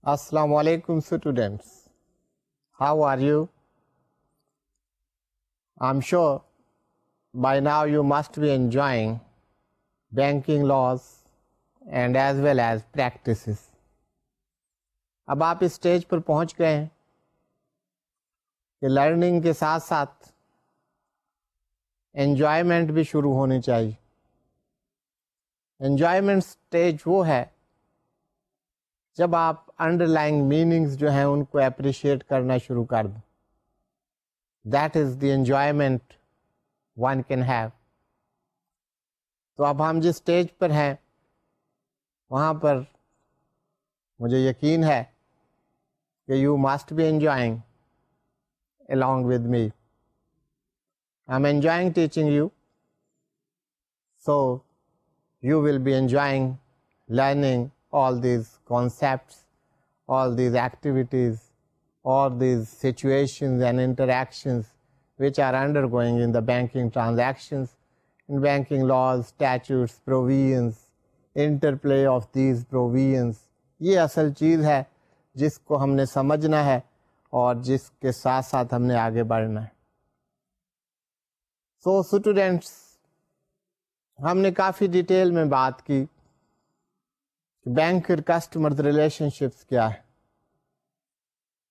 Assalamu alaikum students. How are you? I'm sure by now you must be enjoying banking laws and as well as practices. اب آپ اس stage پر پہنچ گئے ہیں کہ learning کے ساتھ ساتھ انجوائمنٹ بھی شروع ہونی چاہیے. انجوائمنٹ اسٹیج وہ ہے جب آپ انڈر لائنگ میننگز جو ہیں ان کو اپریشیٹ کرنا شروع کر دیں. That is the enjoyment one can have. تو اب ہم جس اسٹیج پر ہیں وہاں پر مجھے یقین ہے کہ you must be enjoying along with me. I'm enjoying teaching you, so you will be enjoying learning all these concepts, all these activities, all these situations and interactions which are undergoing in the banking transactions, in banking laws, statutes, provisions, interplay of these provisions. یہ اصل چیز ہے جس کو ہم نے سمجھنا ہے اور جس کے ساتھ ساتھ ہم نے آگے بڑھنا ہے. سو اسٹوڈینٹس، ہم نے کافی ڈیٹیل میں بات کی کہ بینکر کسٹمر ریلیشن شپس کیا ہے.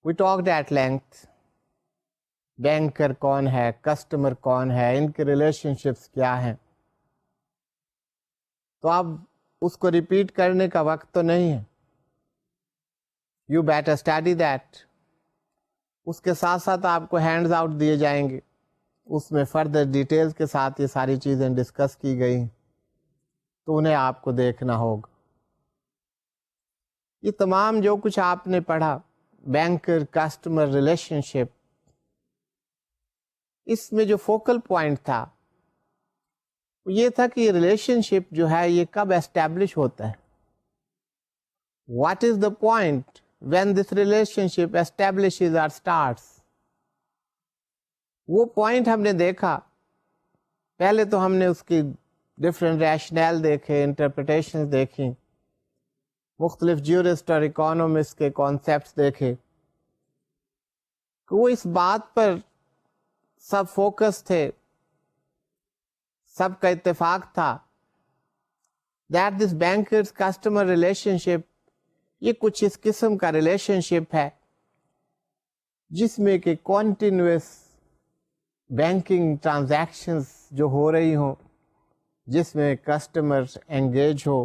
We talked at length banker کون ہے، کسٹمر کون ہے، ان کے ریلیشن شپس کیا ہیں. تو اب اس کو ریپیٹ کرنے کا وقت تو نہیں ہے. You better study that. اس کے ساتھ ساتھ آپ کو ہینڈز آؤٹ دیے جائیں گے، اس میں فردر ڈیٹیلز کے ساتھ یہ ساری چیزیں ڈسکس کی گئی ہیں، تو انہیں آپ کو دیکھنا ہوگا. یہ تمام جو کچھ آپ نے پڑھا بینکر کسٹمر ریلیشن شپ، اس میں جو فوکل پوائنٹ تھا وہ یہ تھا کہ یہ ریلیشن شپ جو ہے یہ کب اسٹیبلش ہوتا ہے. What is the point when this relationship establishes or starts. وہ پوائنٹ ہم نے دیکھا. پہلے تو ہم نے اس کی ڈفرینٹ ریشنل دیکھے، انٹرپریٹیشن دیکھی، مختلف جیورسٹ اور اکانومسٹ کے کانسیپٹس دیکھے کہ وہ اس بات پر سب فوکس تھے، سب کا اتفاق تھا that this bankers customer relationship یہ کچھ اس قسم کا ریلیشن شپ ہے جس میں کہ کنٹینیوس بینکنگ ٹرانزیکشنز جو ہو رہی ہوں، جس میں کسٹمر انگیج ہو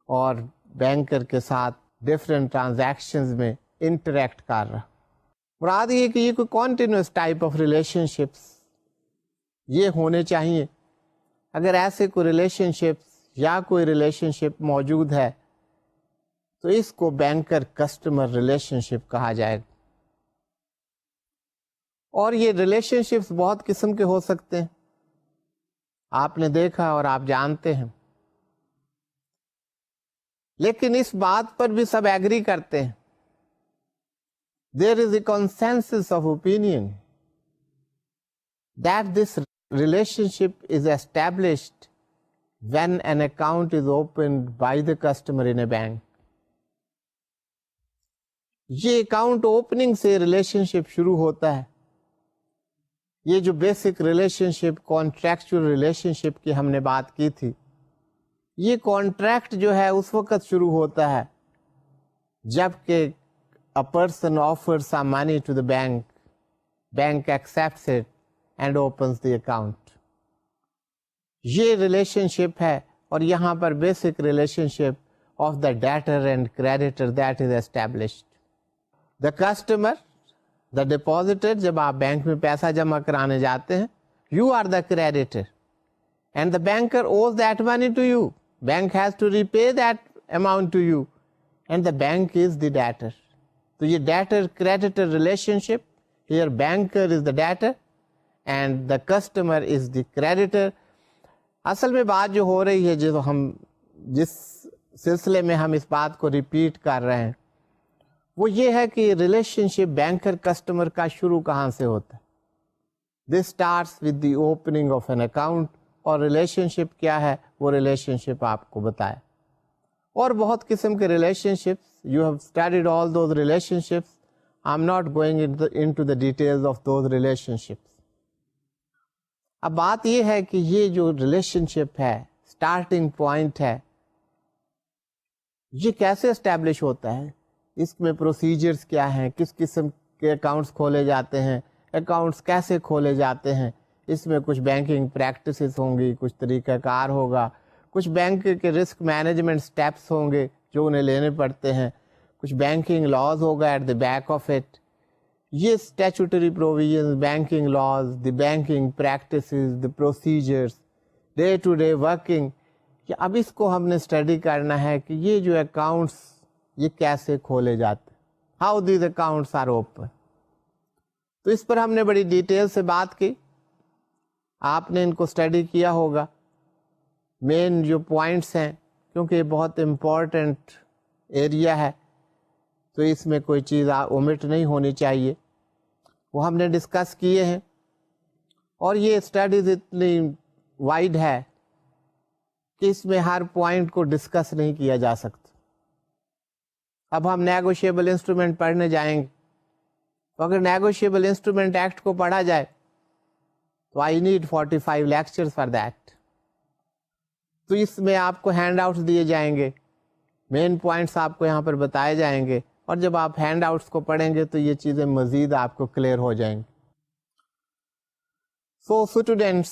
اور بینکر کے ساتھ ڈفرینٹ ٹرانزیکشنز میں انٹریکٹ کر رہا. مراد یہ کہ یہ کوئی continuous type of relation ships یہ ہونے چاہیے. اگر ایسے کوئی ریلیشن شپس یا کوئی ریلیشن شپ موجود ہے تو اس کو بینکر کسٹمر ریلیشن شپ کہا جائے گا. اور یہ ریلیشن شپس بہت قسم کے ہو سکتے ہیں، آپ نے دیکھا اور آپ جانتے ہیں. لیکن اس بات پر بھی سب ایگری کرتے ہیں. There is a consensus of opinion that this relationship is established when an account is opened by the customer in a bank. یہ اکاؤنٹ اوپننگ سے ریلیشن شپ شروع ہوتا ہے. یہ جو بیسک ریلیشن شپ کانٹریکچوئل ریلیشن شپ کی ہم نے بات کی تھی، یہ کانٹریکٹ جو ہے اس وقت شروع ہوتا ہے جب کہ a person offers some money to the bank, bank accepts it and opens the account. یہ ریلیشن شپ ہے اور یہاں پر basic relationship of the debtor and creditor that is established. The customer, the depositor, جب آپ bank میں پیسہ جمع کرانے جاتے ہیں، you are the creditor and the banker owes that money to you. Bank has to repay that amount to you and the bank is the debtor. تو یہ debtor creditor relationship, here banker is the debtor and the customer is the creditor. اصل میں بات جو ہو رہی ہے، جس سلسلے میں ہم اس بات کو ریپیٹ کر رہے ہیں، وہ یہ ہے کہ ریلیشن شپ بینکر کسٹمر کا شروع کہاں سے ہوتا ہے. This starts with the opening of an account. اور ریلیشن شپ کیا ہے وہ ریلیشن شپ آپ کو بتایا. اور بہت قسم کے relation ships you have studied all those relationships. I'm not going into the details of those relationships. اب بات یہ ہے کہ یہ جو ریلیشنشپ ہے، اسٹارٹنگ پوائنٹ ہے، یہ کیسے اسٹیبلش ہوتا ہے، اس میں پروسیجرز کیا ہیں، کس قسم کے اکاؤنٹس کھولے جاتے ہیں، اکاؤنٹس کیسے کھولے جاتے ہیں، اس میں کچھ بینکنگ پریکٹسز ہوں گی، کچھ طریقہ کار ہوگا، کچھ بینک کے رسک مینجمنٹ سٹیپس ہوں گے جو انہیں لینے پڑتے ہیں، کچھ بینکنگ لاز ہوگا at the back of it. یہ statutory provisions, banking laws, the banking practices, the procedures, day to day working, کہ اب اس کو ہم نے اسٹڈی کرنا ہے کہ یہ جو اکاؤنٹس یہ کیسے کھولے جاتے، how these accounts are open. تو اس پر ہم نے بڑی ڈیٹیل سے بات کی، آپ نے ان کو اسٹڈی کیا ہوگا. مین جو پوائنٹس ہیں، کیونکہ یہ بہت امپورٹنٹ ایریا ہے تو اس میں کوئی چیز اومٹ نہیں ہونی چاہیے، وہ ہم نے ڈسکس کیے ہیں. اور یہ اسٹڈیز اتنی وائڈ ہے کہ اس میں ہر پوائنٹ کو ڈسکس نہیں کیا جا سکتا. اب ہم نیگوشیبل انسٹرومنٹ پڑھنے جائیں گے تو اگر نیگوشیبل انسٹرومنٹ ایکٹ کو پڑھا جائے تو I need 45 lectures for that. تو اس میں آپ کو ہینڈ آؤٹس دیے جائیں گے، مین پوائنٹس آپ کو یہاں پر بتائے جائیں گے، اور جب آپ ہینڈ آؤٹس کو پڑھیں گے تو یہ چیزیں مزید آپ کو کلیئر ہو جائیں گی. سو اسٹوڈینٹس،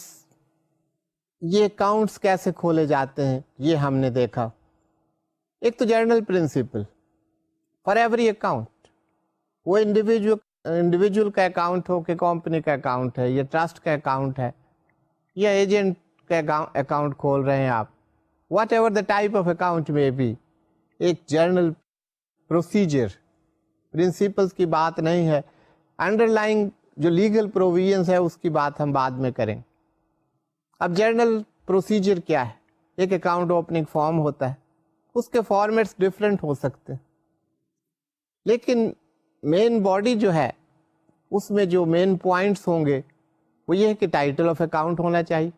یہ اکاؤنٹس کیسے کھولے جاتے ہیں یہ ہم نے دیکھا. ایک تو general principle for every account, وہ انڈیویجول کا اکاؤنٹ ہو کہ کمپنی کا اکاؤنٹ ہے یا ٹرسٹ کا اکاؤنٹ ہے یا ایجنٹ کا اکاؤنٹ کھول رہے ہیں آپ، what ever the type of account میں بھی، ایک جرنل پروسیجر پرنسپلس کی بات نہیں ہے. انڈر لائنگ جو لیگل پروویژنس ہے اس کی بات ہم بعد میں کریں. اب جرنل پروسیجر کیا ہے؟ ایک اکاؤنٹ اوپننگ فارم ہوتا ہے، اس کے فارمیٹس ڈفرینٹ ہو سکتے ہیں، لیکن مین باڈی جو ہے اس میں جو مین پوائنٹس ہوں گے وہ یہ ہے کہ ٹائٹل آف اکاؤنٹ ہونا چاہیے.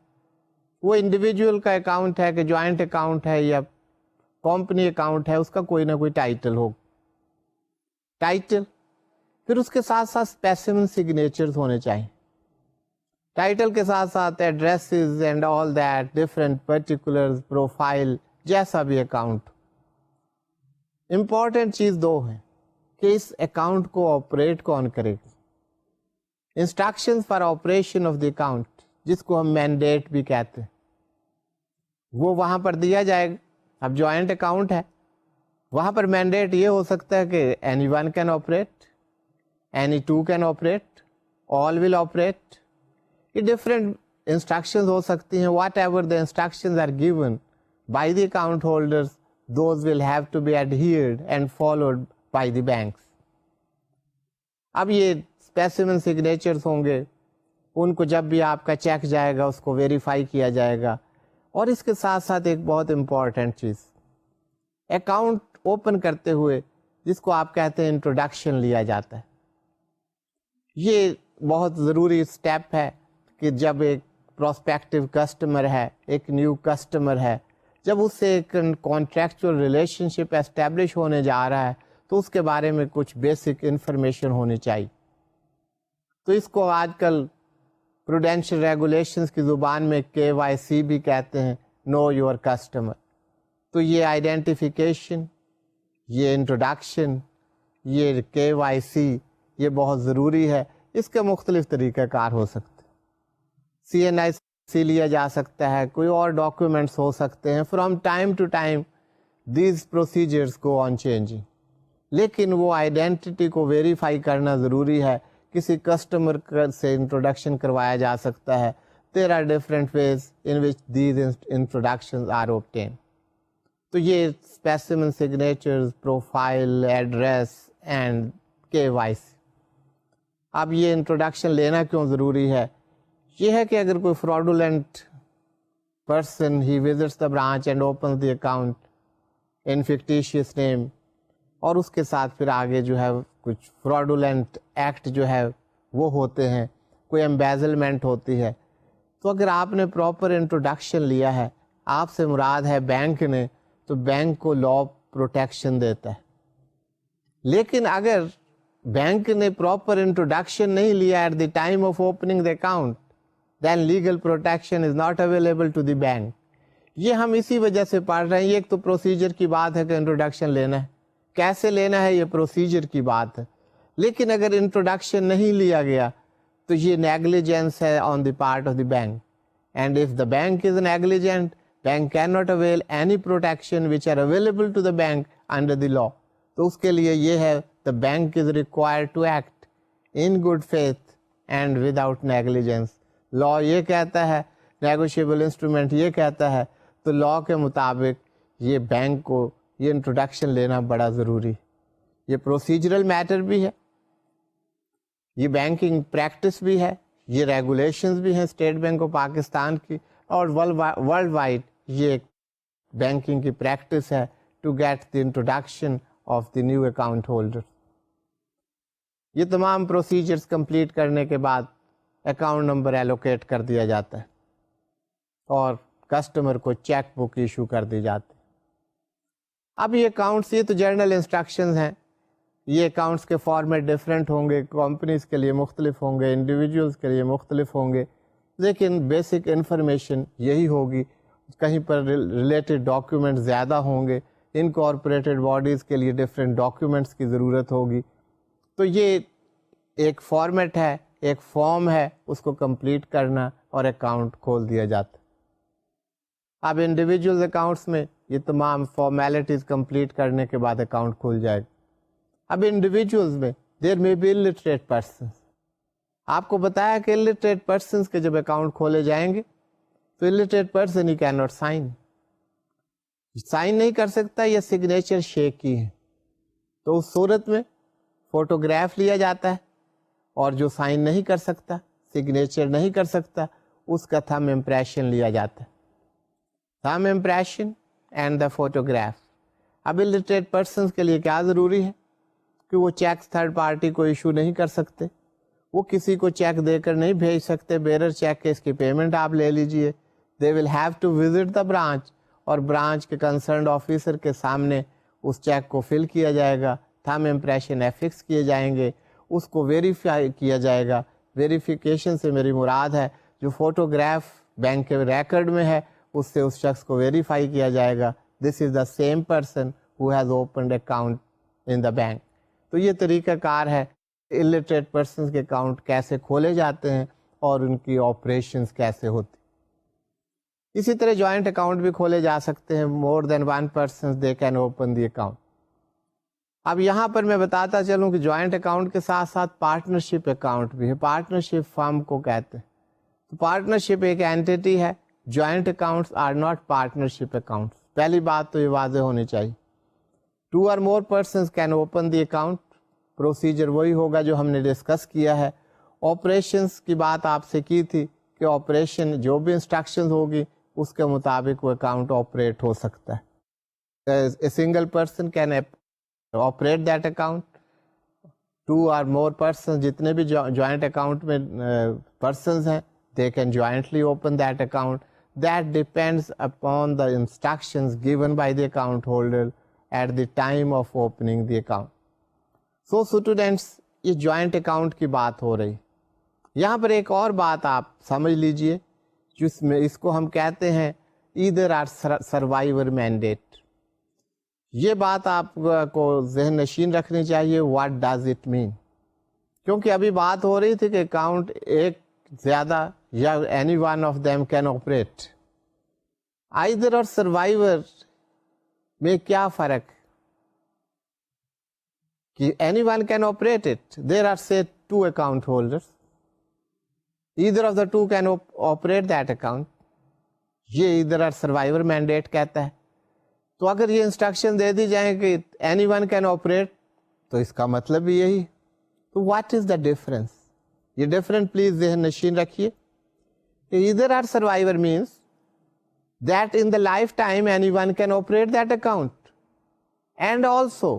وہ انڈیویجول کا اکاؤنٹ ہے کہ جوائنٹ اکاؤنٹ ہے یا کمپنی اکاؤنٹ ہے، اس کا کوئی نہ کوئی ٹائٹل ہو. ٹائٹل، پھر اس کے ساتھ ساتھ اسپیسیمن سگنیچرز ہونے چاہیے. ٹائٹل کے ساتھ ساتھ addresses and all that, different particulars, profile, جیسا بھی اکاؤنٹ. امپورٹنٹ چیز دو ہے کہ اس اکاؤنٹ کو آپریٹ کون کرے گا. Instruction for operation of the account, جس کو ہم مینڈیٹ بھی کہتے ہیں، وہ وہاں پر دیا جائے گا. اب جوائنٹ اکاؤنٹ ہے، وہاں پر مینڈیٹ یہ ہو سکتا ہے کہ any one can operate, any two can operate, all will operate. یہ ڈفرینٹ انسٹرکشنز ہو سکتی ہیں. Whatever the instructions are given by the account holders, those will have to be adhered and followed by the banks. اب یہ specimen signatures ہوں گے، ان کو جب بھی آپ کا چیک جائے گا اس کو ویریفائی کیا جائے گا. اور اس کے ساتھ ساتھ ایک بہت امپورٹنٹ چیز، اکاؤنٹ اوپن کرتے ہوئے جس کو آپ کہتے ہیں انٹروڈکشن لیا جاتا ہے. یہ بہت ضروری اسٹیپ ہے کہ جب ایک پراسپیکٹو کسٹمر ہے، ایک نیو کسٹمر ہے، جب اس سے ایک کانٹریکچوئل ریلیشن شپ اسٹیبلش ہونے جا رہا ہے تو اس کے بارے میں کچھ بیسک انفارمیشن ہونی چاہیے. تو اس کو آج کل پروڈینشیل ریگولیشنز کی زبان میں KYC بھی کہتے ہیں، نو یور کسٹمر. تو یہ آئیڈینٹیفیکیشن، یہ انٹروڈکشن، یہ KYC، یہ بہت ضروری ہے. اس کے مختلف طریقہ کار ہو سکتے، CNIC لیا جا سکتا ہے، کوئی اور ڈاکیومنٹس ہو سکتے ہیں. From time to time these procedures go on changing, لیکن وہ آئیڈینٹی کو ویریفائی کرنا ضروری ہے. کسی کسٹمر سے انٹروڈکشن کروایا جا سکتا ہے. There are different ways in which these introductions are obtained. تو یہ specimen signatures, profile, address and KYC. اب یہ انٹروڈکشن لینا کیوں ضروری ہے؟ یہ ہے کہ اگر کوئی fraudulent person he visits the branch and opens the account in fictitious name، اور اس کے ساتھ پھر آگے جو ہے کچھ fraudulent ایکٹ جو ہے وہ ہوتے ہیں، کوئی embezzlement ہوتی ہے، تو اگر آپ نے پراپر انٹروڈکشن لیا ہے، آپ سے مراد ہے بینک نے، تو بینک کو لا پروٹیکشن دیتا ہے. لیکن اگر بینک نے پراپر انٹروڈکشن نہیں لیا at the time of opening the account, then legal protection is not available to the bank. یہ ہم اسی وجہ سے پڑھ رہے ہیں. یہ ایک تو پروسیجر کی بات ہے کہ انٹروڈکشن لینا ہے, کیسے لینا ہے یہ پروسیجر کی بات ہے. لیکن اگر انٹروڈکشن نہیں لیا گیا تو یہ نیگلیجنس ہے on the part of the bank. And if the bank is negligent, bank can not avail any protection which are available to the bank under the law. تو اس کے لیے یہ ہے the bank is required to act in good faith and without negligence. law یہ کہتا ہے, negotiable instrument یہ کہتا ہے, تو law کے مطابق یہ بینک کو یہ انٹروڈکشن لینا بڑا ضروری. یہ پروسیجرل میٹر بھی ہے, یہ بینکنگ پریکٹس بھی ہے, یہ ریگولیشنز بھی ہیں اسٹیٹ بینک آف پاکستان کی, اور ورلڈ وائڈ یہ ایک بینکنگ کی پریکٹس ہے to get the introduction of the new account holder. یہ تمام پروسیجرز کمپلیٹ کرنے کے بعد اکاؤنٹ نمبر ایلوکیٹ کر دیا جاتا ہے اور کسٹمر کو چیک بک ایشو کر دی جاتی. اب یہ اکاؤنٹس, یہ تو جرنل انسٹرکشنز ہیں, یہ اکاؤنٹس کے فارمیٹ ڈفرینٹ ہوں گے, کمپنیز کے لیے مختلف ہوں گے, انڈیویجولس کے لیے مختلف ہوں گے, لیکن بیسک انفارمیشن یہی ہوگی. کہیں پر ریلیٹڈ ڈاکیومنٹ زیادہ ہوں گے, انکارپوریٹڈ باڈیز کے لیے ڈفرینٹ ڈاکیومنٹس کی ضرورت ہوگی. تو یہ ایک فارمیٹ ہے, ایک فارم ہے, اس کو کمپلیٹ کرنا اور اکاؤنٹ کھول دیا جاتا. اب انڈیویجول اکاؤنٹس میں یہ تمام فارمیلٹیز کمپلیٹ کرنے کے بعد اکاؤنٹ کھول جائے گا. اب انڈیویجولز میں دیر میں بی الٹریٹ پرسنس. آپ کو بتایا کہ الٹریٹ پرسنس کے جب اکاؤنٹ کھولے جائیں گے تو الٹریٹ پرسن ہی کین ناٹ سائن نہیں کر سکتا, یا سگنیچر شیک کی ہے. تو اس صورت میں فوٹوگراف لیا جاتا ہے, اور جو سائن نہیں کر سکتا, سگنیچر نہیں کر سکتا, اس کا تھم امپریشن لیا جاتا ہے. تھم امپریشن اینڈ دا فوٹوگراف. اب الٹریٹ پرسنس کے لیے کیا ضروری ہے کہ وہ چیک تھرڈ پارٹی کو ایشو نہیں کر سکتے, وہ کسی کو چیک دے کر نہیں بھیج سکتے بیرر چیک کے اس کی پیمنٹ آپ لے لیجئے. They will have to visit the branch, اور برانچ کے کنسرنڈ آفیسر کے سامنے اس چیک کو فل کیا جائے گا, تھم امپریشن ایفکس کیے جائیں گے, اس کو ویریفائی کیا جائے گا. ویریفیکیشن سے میری مراد ہے جو فوٹوگراف بینک کے ریکارڈ میں ہے اس سے اس شخص کو ویریفائی کیا جائے گا, this is the same person who has opened account in the bank. تو یہ طریقہ کار ہے الٹریٹ پرسنس کے اکاؤنٹ کیسے کھولے جاتے ہیں اور ان کی آپریشنز کیسے ہوتی. اسی طرح جوائنٹ اکاؤنٹ بھی کھولے جا سکتے ہیں, more than one person they can open the account. اب یہاں پر میں بتاتا چلوں کہ جوائنٹ اکاؤنٹ کے ساتھ ساتھ پارٹنرشپ اکاؤنٹ بھی ہے. پارٹنرشپ فرم کو کہتے ہیں. تو پارٹنرشپ ایک اینٹیٹی ہے, joint accounts are not partnership accounts. پہلی بات تو یہ واضح ہونی چاہیے. 2 or more persons can open the account. Procedure وہی ہوگا جو ہم نے ڈسکس کیا ہے. آپریشنس کی بات آپ سے کی تھی کہ آپریشن جو بھی انسٹرکشن ہوگی اس کے مطابق وہ اکاؤنٹ آپریٹ ہو سکتا ہے. A single person can operate that account. 2 or more persons, جتنے بھی جوائنٹ اکاؤنٹ میں پرسنز ہیں, they can jointly open that account. That depends upon the instructions given by the account holder at the time of opening the account. So students, یہ joint account کی بات ہو رہی. یہاں پر ایک اور بات آپ سمجھ لیجئے, جس میں اس کو ہم کہتے ہیں either or survivor mandate. یہ بات آپ کو ذہن نشین رکھنی چاہیے. What does it mean? کیونکہ ابھی بات ہو رہی تھی کہ اکاؤنٹ ایک زیادہ یا any one of them can operate. Either اور survivor میں کیا فرق کہ anyone can operate it. There are say 2 account holders. Either of the 2 can operate that account. یہ either or survivor mandate کہتا ہے. تو اگر یہ انسٹرکشن دے دی جائیں کہ anyone can operate, تو اس کا مطلب بھی یہی. تو what is the difference? یہ ڈفرنٹ پلیز ذہن نشین رکھیے. Either or survivor means that in the lifetime anyone can operate that account, and also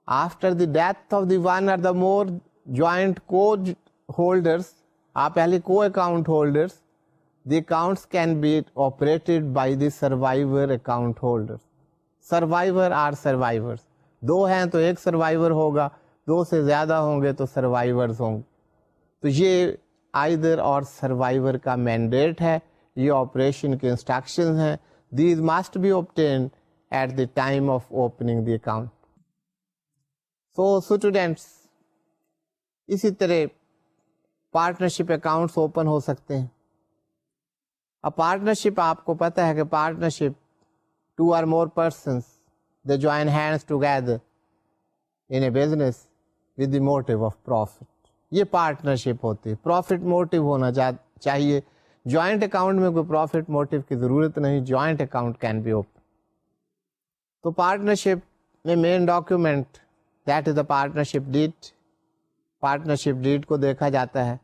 after the death of the one or the more joint co-holders, آپ پہلے co-account holders, the accounts can be operated by the survivor account holders. Survivor are survivors. دو ہیں تو ایک survivor ہوگا, دو سے زیادہ ہوں گے تو سروائیورز ہوں گے. تو یہ آئدر اور سروائیور کا مینڈیٹ ہے, یہ آپریشن کے انسٹرکشنز ہیں. These must be obtained at the time of opening the account. So students, اسی طرح پارٹنرشپ اکاؤنٹس اوپن ہو سکتے ہیں. اب پارٹنرشپ آپ کو پتہ ہے کہ partnership 2 or more persons they join hands together in a business with the motive of profit. یہ پارٹنرشپ ہوتی ہے, پروفٹ موٹیو ہونا چاہیے. جوائنٹ اکاؤنٹ میں کوئی پروفٹ موٹیو کی ضرورت نہیں, joint account can be open. تو پارٹنرشپ میں main document that is the partnership deed. Partnership deed کو دیکھا جاتا ہے,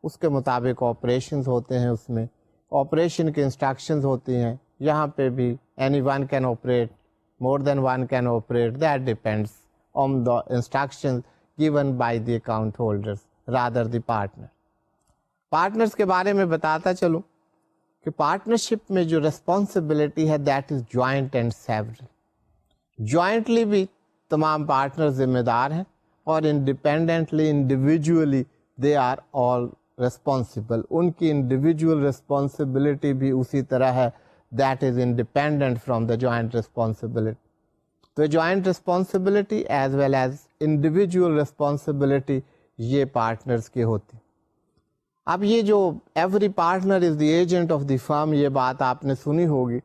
اس کے مطابق آپریشنز ہوتے ہیں, اس میں آپریشن کی انسٹرکشنز ہوتی ہیں. یہاں پہ بھی any one can operate, more than one can operate, that depends on the instructions given by the account holders rather the partner. Partners کے بارے میں بتاتا چلوں کہ پارٹنرشپ میں جو ریسپانسبلٹی ہے that is joint and several. Jointly بھی تمام پارٹنر ذمہ دار ہیں اور independently individually they are all responsible. ان کی انڈیویجول ریسپانسبلٹی بھی اسی طرح ہے, that is independent from the joint responsibility. تو joint responsibility as well as individual responsibility یہ پارٹنرز کی ہوتی. اب یہ جو every partner is the agent of the firm, یہ بات آپ نے سنی ہوگی,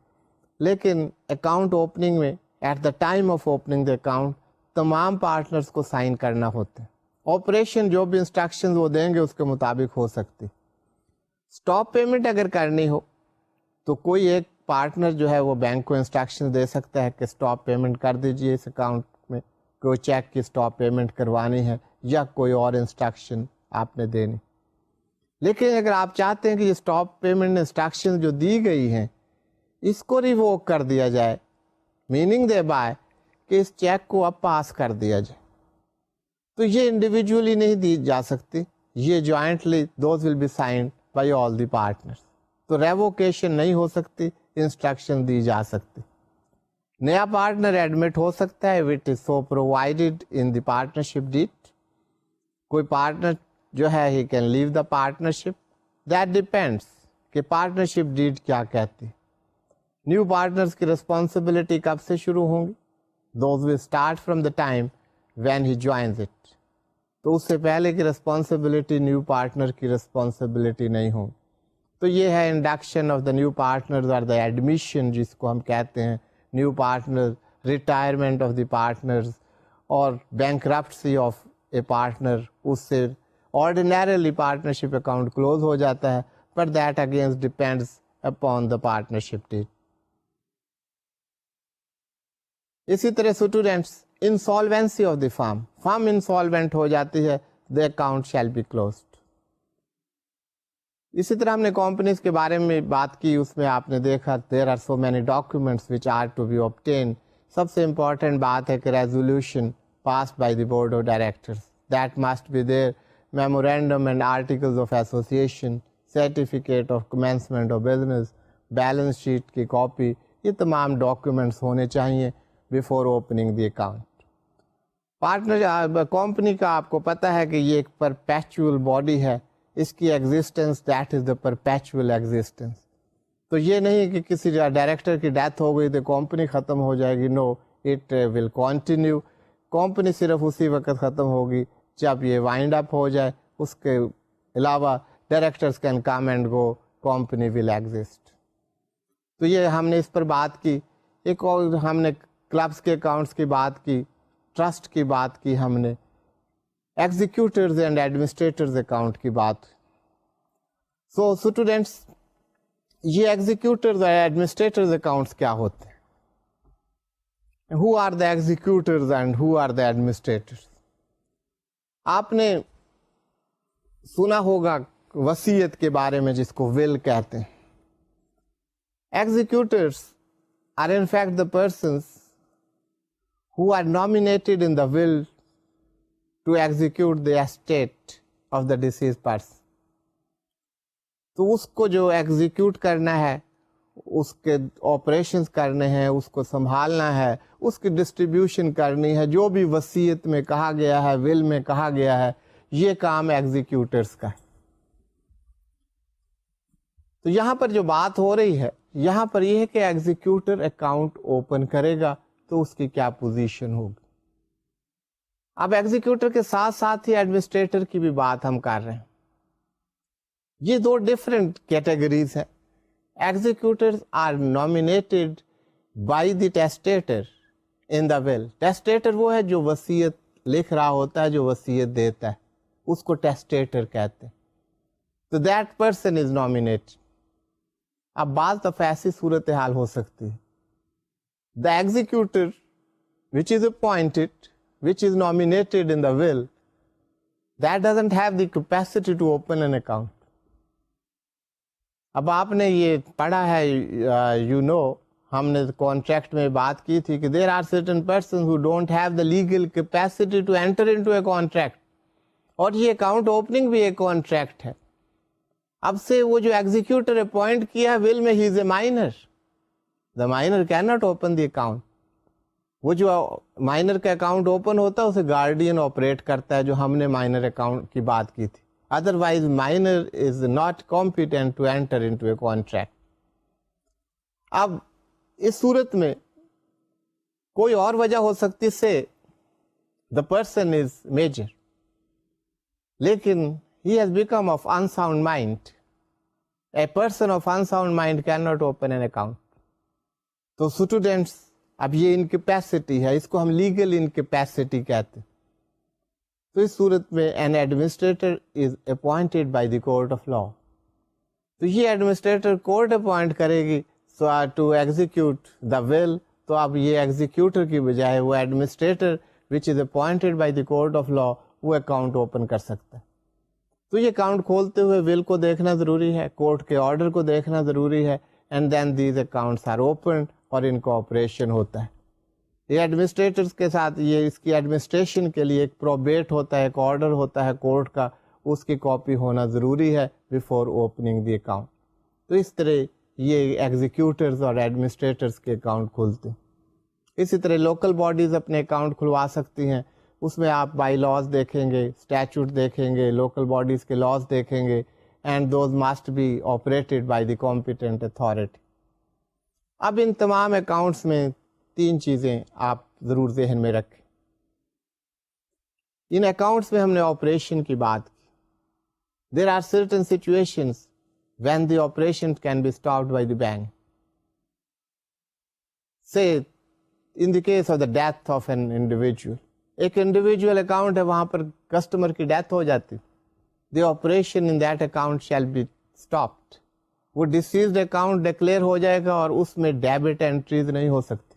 لیکن اکاؤنٹ اوپننگ میں at the time of opening the account تمام پارٹنرز کو سائن کرنا ہوتا ہے. آپریشن جو بھی انسٹرکشن وہ دیں گے اس کے مطابق ہو سکتی. اسٹاپ پیمنٹ اگر کرنی ہو تو کوئی ایک پارٹنر جو ہے وہ بینک کو انسٹرکشن دے سکتا ہے کہ اسٹاپ پیمنٹ کر دیجئے اس اکاؤنٹ میں, کوئی چیک کی اسٹاپ پیمنٹ کروانی ہے یا کوئی اور انسٹرکشن آپ نے دینی. لیکن اگر آپ چاہتے ہیں کہ یہ اسٹاپ پیمنٹ انسٹرکشن جو دی گئی ہیں اس کو ریووک کر دیا جائے, میننگ دے بائے کہ اس چیک کو اب پاس کر دیا جائے, تو یہ انڈیویجولی نہیں دی جا سکتی, یہ jointly those will be signed by all the partners. تو ریووکیشن نہیں ہو سکتی, انسٹرکشن دی جا سکتی. نیا پارٹنر ایڈمٹ ہو سکتا ہے what is so provided in the partnership deed. کوئی پارٹنر جو ہے he can leave the partnership, that depends کہ پارٹنرشپ ڈیٹ کیا کہتی. نیو پارٹنرز کی ریسپانسبلٹی کب سے شروع ہوں گی؟ Those will start from the time when he joins it. تو اس سے پہلے کی ریسپانسبلٹی نیو پارٹنر کی ریسپانسبلٹی نہیں ہوگی. تو یہ ہے induction of the new partners اور دا ایڈمیشن جس کو ہم کہتے ہیں new partner, retirement of the partners اور بینکرپٹسی آف اے پارٹنر. اس سے آرڈینریلی پارٹنرشپ اکاؤنٹ کلوز ہو جاتا ہے, پر that against depends upon the partnership date. اسی طرح students, insolvency of the firm, firm insolvent ہو جاتی ہے, the account shall be closed. اسی طرح ہم نے کمپنیز کے بارے میں بات کی, اس میں آپ نے دیکھا there are so many documents which are to be obtained. سب سے امپورٹنٹ بات ہے کہ resolution passed by the board of directors, that must be there. Memorandum and articles of association, certificate of commencement of business, balance sheet کی copy, یہ تمام documents ہونے چاہیے before opening the account. Partner company کا آپ کو پتہ ہے کہ یہ ایک پرپیچول باڈی ہے, اس کی existence that is the perpetual existence. تو یہ نہیں کہ کسی ڈائریکٹر کی ڈیتھ ہو گئی تو کمپنی ختم ہو جائے گی, نو, اٹ ول کنٹینیو. کمپنی صرف اسی وقت ختم ہوگی جب یہ وائنڈ اپ ہو جائے, اس کے علاوہ directors can come and go, company will exist. تو یہ ہم نے اس پر بات کی. ایک اور ہم نے کلبس کے اکاؤنٹس کی بات کی, ٹرسٹ کی بات کی, ہم نے ایگزیکیوٹرز اینڈ ایڈمنسٹریٹرز اکاؤنٹ کی بات. سو اسٹوڈینٹس, یہ ایگزیکیوٹرز اور ایڈمنسٹریٹرز اکاؤنٹس کیا ہوتے ہیں؟ Who are the executors and who are the administrators? آپ نے سنا ہوگا وصیت کے بارے میں جس کو ول کہتے ہیں. ایگزیکیوٹرز are in fact the persons who are nominated in the will to execute the estate of the deceased person. تو اس کو جو ایگزیکیوٹ کرنا ہے اس کے آپریشنز کرنے ہیں, اس کو سنبھالنا ہے, اس کی ڈسٹریبیوشن کرنی ہے, جو بھی وصیت میں کہا گیا ہے, ول میں کہا گیا ہے, یہ کام ایگزیکیوٹرز کا ہے. تو یہاں پر جو بات ہو رہی ہے یہاں پر یہ ہے کہ ایگزیکیوٹر اکاؤنٹ اوپن کرے گا تو اس کی کیا پوزیشن ہوگی. اب ایگزیکیوٹر کے ساتھ ساتھ ہی ایڈمنسٹریٹر کی بھی بات ہم کر رہے ہیں. یہ دو ڈفرینٹ کیٹیگریز ہیں. ایگزیکیوٹرز آر نامینیٹڈ بائی دی ٹیسٹیٹر ان دا ول. ٹیسٹیٹر وہ ہے جو وصیت لکھ رہا ہوتا ہے, جو وصیت دیتا ہے, اس کو ٹیسٹیٹر کہتے ہیں. تو دیٹ پرسن از نامینیٹڈ. اب بعض دفعہ ایسی صورتحال ہو سکتی ہے, دا ایگزیکیوٹر which is appointed, which is nominated in the will, that doesn't have the capacity to open an account. اب آپ نے یہ پڑھا ہے, ہم نے کانٹریکٹ میں بات کی تھی کہ there are certain persons who don't have the legal capacity to enter into a contract, اور یہ اکاؤنٹ اوپننگ بھی ایک کانٹریکٹ ہے. اب سے وہ جو ایگزیکیوٹر اپوائنٹ کیا ول میں, he is a minor, the minor can not open the account. وہ جو مائنر کا اکاؤنٹ اوپن ہوتا ہے اسے گارڈین آپریٹ کرتا ہے, جو ہم نے مائنر اکاؤنٹ کی بات کی تھی. Otherwise minor is not competent to enter into a contract. اب اس صورت میں کوئی اور وجہ ہو سکتی سے دا پرسن از میجر, لیکن he has become of unsound mind. A person of unsound mind cannot open an account. تو اسٹوڈینٹس, اب یہ انکیپیسٹی ہے, اس کو ہم لیگل انکیپیسٹی کہتے ہیں. تو اس صورت میں an administrator is appointed by the court of law. تو یہ ایڈمنسٹریٹر کورٹ اپوائنٹ کرے گی to execute the will. تو اب یہ ایگزیکیوٹر کی بجائے وہ administrator which is appointed by the court of law وہ اکاؤنٹ اوپن کر سکتا ہے. تو یہ اکاؤنٹ کھولتے ہوئے ول کو دیکھنا ضروری ہے, کورٹ کے آرڈر کو دیکھنا ضروری ہے, and then these accounts are open, اور ان کا آپریشن ہوتا ہے. یہ ایڈمنسٹریٹرز کے ساتھ یہ اس کی ایڈمنسٹریشن کے لیے ایک پروبیٹ ہوتا ہے, ایک آرڈر ہوتا ہے کورٹ کا, اس کی کاپی ہونا ضروری ہے بیفور اوپننگ دی اکاؤنٹ. تو اس طرح یہ ایگزیکیوٹرز اور ایڈمنسٹریٹرز کے اکاؤنٹ کھولتے ہیں. اسی طرح لوکل باڈیز اپنے اکاؤنٹ کھلوا سکتی ہیں. اس میں آپ بائی لاز دیکھیں گے, اسٹیچوٹ دیکھیں گے, لوکل باڈیز کے لاز دیکھیں گے, and those must be operated by the competent authority. اب ان تمام اکاؤنٹس میں 3 چیزیں آپ ضرور ذہن میں رکھیں. ان اکاؤنٹس میں ہم نے آپریشن کی بات کی. There are certain situations when the operation can be stopped by the bank. Say in the case of the death of an individual, ایک انڈیویجول اکاؤنٹ ہے, وہاں پر کسٹمر کی ڈیتھ ہو جاتی, the operation in that account shall be stopped. وہ deceased account declare ہو جائے گا اور اس میں ڈیبٹ انٹریز نہیں ہو سکتی.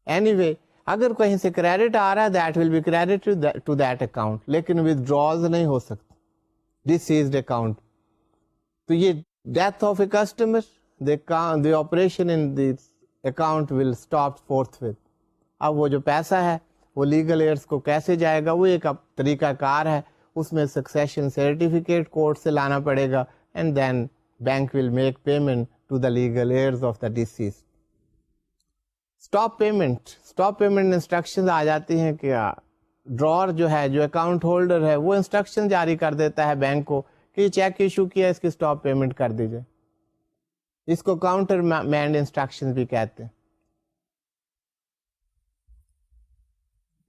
اینی وے اگر کہیں سے کریڈٹ آ رہا ہے that will be credit to that account, لیکن ودڈرالز نہیں ہو سکتی ڈیسیزڈ اکاؤنٹ. تو یہ death of a customer, the operation in the account will stop forthwith. اب وہ جو پیسہ ہے وہ لیگل ایئرس کو کیسے جائے گا, وہ ایک طریقہ کار ہے. اس میں سکسیشن سرٹیفکیٹ کورٹ سے لانا پڑے گا, and then bank will make payment to the legal heirs of the deceased. Stop payment instruction آ جاتی ہیں کہ ڈرار جو ہے, جو اکاؤنٹ ہولڈر ہے, وہ انسٹرکشن جاری کر دیتا ہے بینک کو کہ یہ چیک ایشو کیا, اس کی اسٹاپ پیمنٹ کر دیجیے. اس کو کاؤنٹر مینڈ انسٹرکشن بھی کہتے ہیں.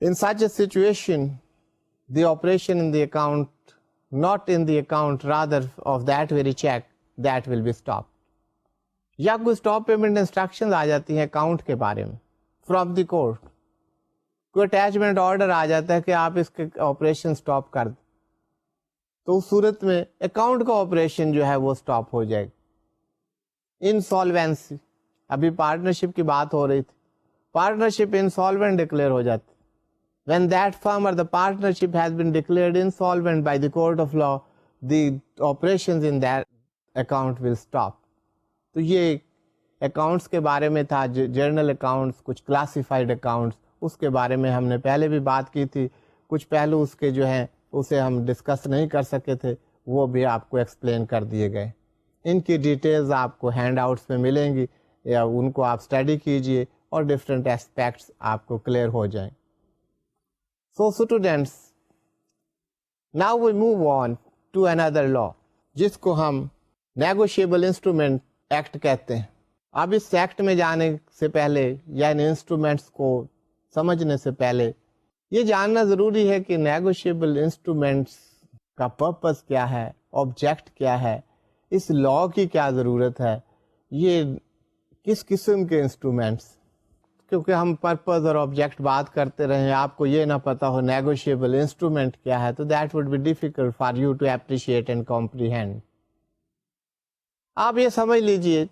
In such a situation, the operation in the account, not in the account, rather of that very check, that will be stopped. یا کوئی اسٹاپ پیمنٹ انسٹرکشن آ جاتی ہیں اکاؤنٹ کے بارے میں فرام دی کورٹ, کوئی اٹیچمنٹ آرڈر آ جاتا ہے کہ آپ اس کے آپریشن اسٹاپ کر دیں, تو اس صورت میں اکاؤنٹ کا آپریشن جو ہے وہ اسٹاپ ہو جائے گا. انسالوینسی, ابھی پارٹنرشپ کی بات ہو رہی تھی, پارٹنرشپ انسالوینٹ ڈکلیئر ہو جاتی. When that firm or the partnership has been declared insolvent by the court of law, the operations in that account will stop. تو یہ اکاؤنٹس کے بارے میں تھا, جرنل اکاؤنٹس, کچھ کلاسیفائڈ اکاؤنٹس, اس کے بارے میں ہم نے پہلے بھی بات کی تھی. کچھ پہلو اس کے جو ہیں اسے ہم ڈسکس نہیں کر سکے تھے, وہ بھی آپ کو ایکسپلین کر دیے گئے. ان کی ڈیٹیلز آپ کو ہینڈ آؤٹس میں ملیں گی، یا ان کو آپ اسٹڈی کیجئے اور ڈفرینٹ اسپیکٹس آپ کو کلیئر ہو جائیں. So students, now we move on to under law, جس کو ہم نیگوشیبل انسٹرومنٹ ایکٹ کہتے ہیں. اب اس ایکٹ میں جانے سے پہلے یا ان انسٹرومنٹس کو سمجھنے سے پہلے یہ جاننا ضروری ہے کہ نیگوشیبل انسٹرومنٹس کا پرپس کیا ہے، آبجیکٹ کیا ہے، اس لا کی کیا ضرورت ہے، یہ کس قسم کے انسٹرومنٹس. کیونکہ ہم پرپز اور آبجیکٹ بات کرتے رہیں، آپ کو یہ نہ پتا ہو نیگوشیبل انسٹرومنٹ کیا ہے، تو that would be difficult for you to appreciate and comprehend. آپ یہ سمجھ لیجئے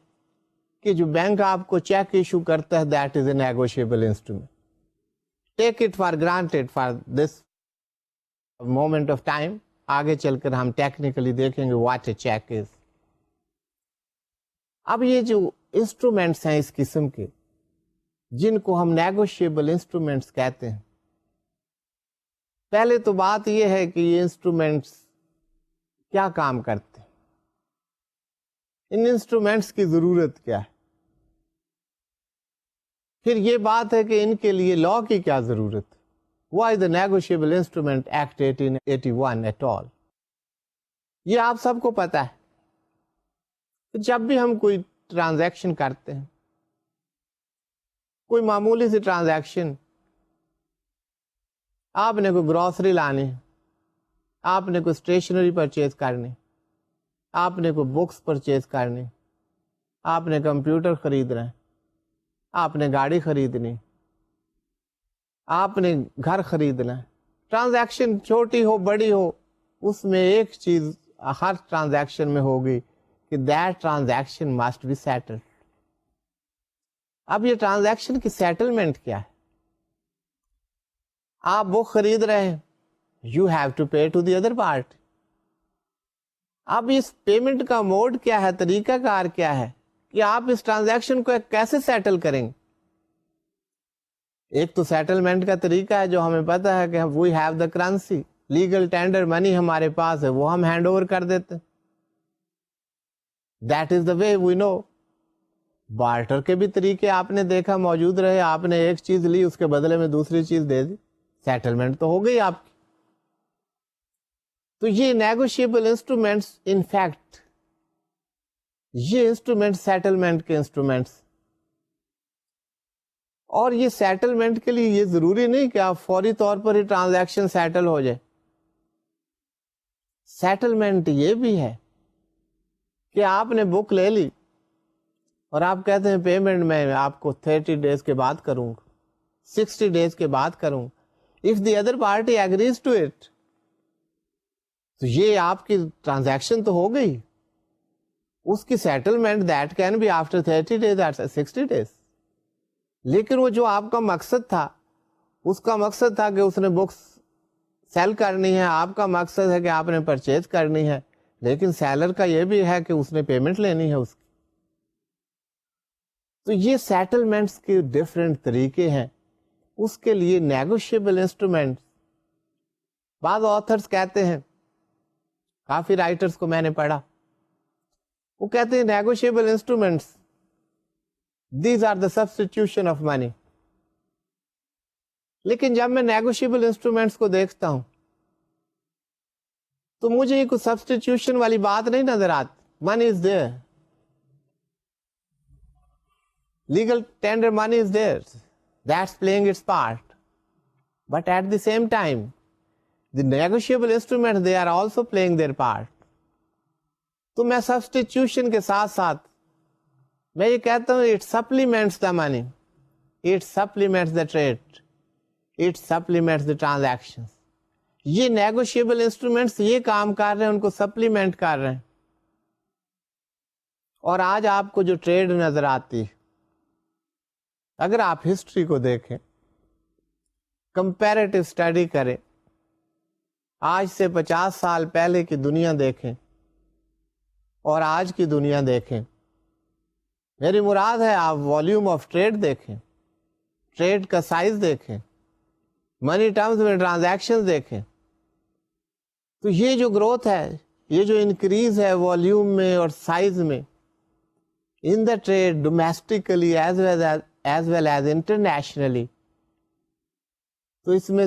کہ جو بینک آپ کو چیک ایشو کرتا ہے that is a negotiable instrument. Take it for granted for this moment of time. آگے چل کر ہم ٹیکنیکلی دیکھیں گے واٹ اے چیک از. اب یہ جو انسٹرومنٹس ہیں اس قسم کے، جن کو ہم نیگوشیبل انسٹرومنٹس کہتے ہیں، پہلے تو بات یہ ہے کہ یہ انسٹرومنٹس کیا کام کرتے ہیں، ان انسٹرومنٹس کی ضرورت کیا ہے. پھر یہ بات ہے کہ ان کے لیے لا کی کیا ضرورت. Why the negotiable instrument act 1881 at all. یہ آپ سب کو پتا ہے. جب بھی ہم کوئی ٹرانزیکشن کرتے ہیں، کوئی معمولی سی ٹرانزیکشن، آپ نے کوئی گروسری لانی، آپ نے کوئی اسٹیشنری پرچیز کرنی، آپ نے کوئی بکس پرچیز کرنی، آپ نے کمپیوٹر خریدنا ہے، آپ نے گاڑی خریدنی، آپ نے گھر خریدنا ہے. ٹرانزیکشن چھوٹی ہو بڑی ہو، اس میں ایک چیز ہر ٹرانزیکشن میں ہوگی کہ that transaction must be settled. اب یہ ٹرانزیکشن کی سیٹلمنٹ کیا ہے؟ آپ وہ خرید رہے ہیں، you have to pay to the other party. اب اس پیمنٹ کا موڈ کیا ہے، طریقہ کار کیا ہے کہ آپ اس ٹرانزیکشن کو کیسے سیٹل کریں گے. ایک تو سیٹلمنٹ کا طریقہ ہے جو ہمیں پتا ہے کہ we have the currency, legal tender money ہمارے پاس ہے، وہ ہم ہینڈ اوور کر دیتے. That is the way we know. Barter کے بھی طریقے آپ نے دیکھا موجود رہے، آپ نے ایک چیز لی، اس کے بدلے میں دوسری چیز دے دی، سیٹلمنٹ تو ہو گئی آپ کی. تو یہ نیگوشیبل انسٹرومنٹس، ان فیکٹ یہ انسٹرومنٹ سیٹلمنٹ کے انسٹرومنٹس. اور یہ سیٹلمنٹ کے لیے یہ ضروری نہیں کہ آپ فوری طور پر ہی ٹرانزیکشن سیٹل ہو جائے. سیٹلمنٹ یہ بھی ہے کہ آپ نے بک لے لی اور آپ کہتے ہیں پیمنٹ میں آپ کو 30 ڈیز کے بعد کروں گا، 60 ڈیز کے بعد کروں. If the other party agrees to it, تو یہ آپ کی ٹرانزیکشن تو ہو گئی. اس کی settlement that can be after 30 days اور 60 ڈیز. لیکن وہ جو آپ کا مقصد تھا، اس کا مقصد تھا کہ اس نے بکس سیل کرنی ہے، آپ کا مقصد ہے کہ آپ نے پرچیز کرنی ہے، لیکن سیلر کا یہ بھی ہے کہ اس نے پیمنٹ لینی ہے اس کی. تو یہ سیٹلمنٹس کے ڈفرینٹ طریقے ہیں. اس کے لیے نیگوشیبل انسٹرومنٹ، بعض آتھرس کہتے ہیں، کافی رائٹرز کو میں نے پڑھا، وہ کہتے ہیں negotiable instruments these are the substitution of money. لیکن جب میں نیگوشیبل انسٹرومنٹس کو دیکھتا ہوں تو مجھے یہ کوئی سبسٹیٹیوشن والی بات نہیں نظر آتی. Money is there, legal tender money is there, that's playing its part, but at the same time the negotiable instruments, they are also playing their part. تو میں substitution کے ساتھ ساتھ میں یہ کہتا ہوں it supplements the money, it supplements the trade, it supplements the transactions. یہ negotiable instruments یہ کام کر رہے ہیں، ان کو supplement کر رہے ہیں. اور آج آپ کو جو ٹریڈ نظر آتی ہے، اگر آپ ہسٹری کو دیکھیں، کمپیریٹو اسٹڈی کریں، آج سے 50 سال پہلے کی دنیا دیکھیں اور آج کی دنیا دیکھیں، میری مراد ہے آپ والیوم آف ٹریڈ دیکھیں، ٹریڈ کا سائز دیکھیں، منی ٹرمز میں ٹرانزیکشن دیکھیں، تو یہ جو گروتھ ہے یہ جو انکریز ہے والیوم میں اور سائز میں in the trade domestically as well as internationally, تو اس میں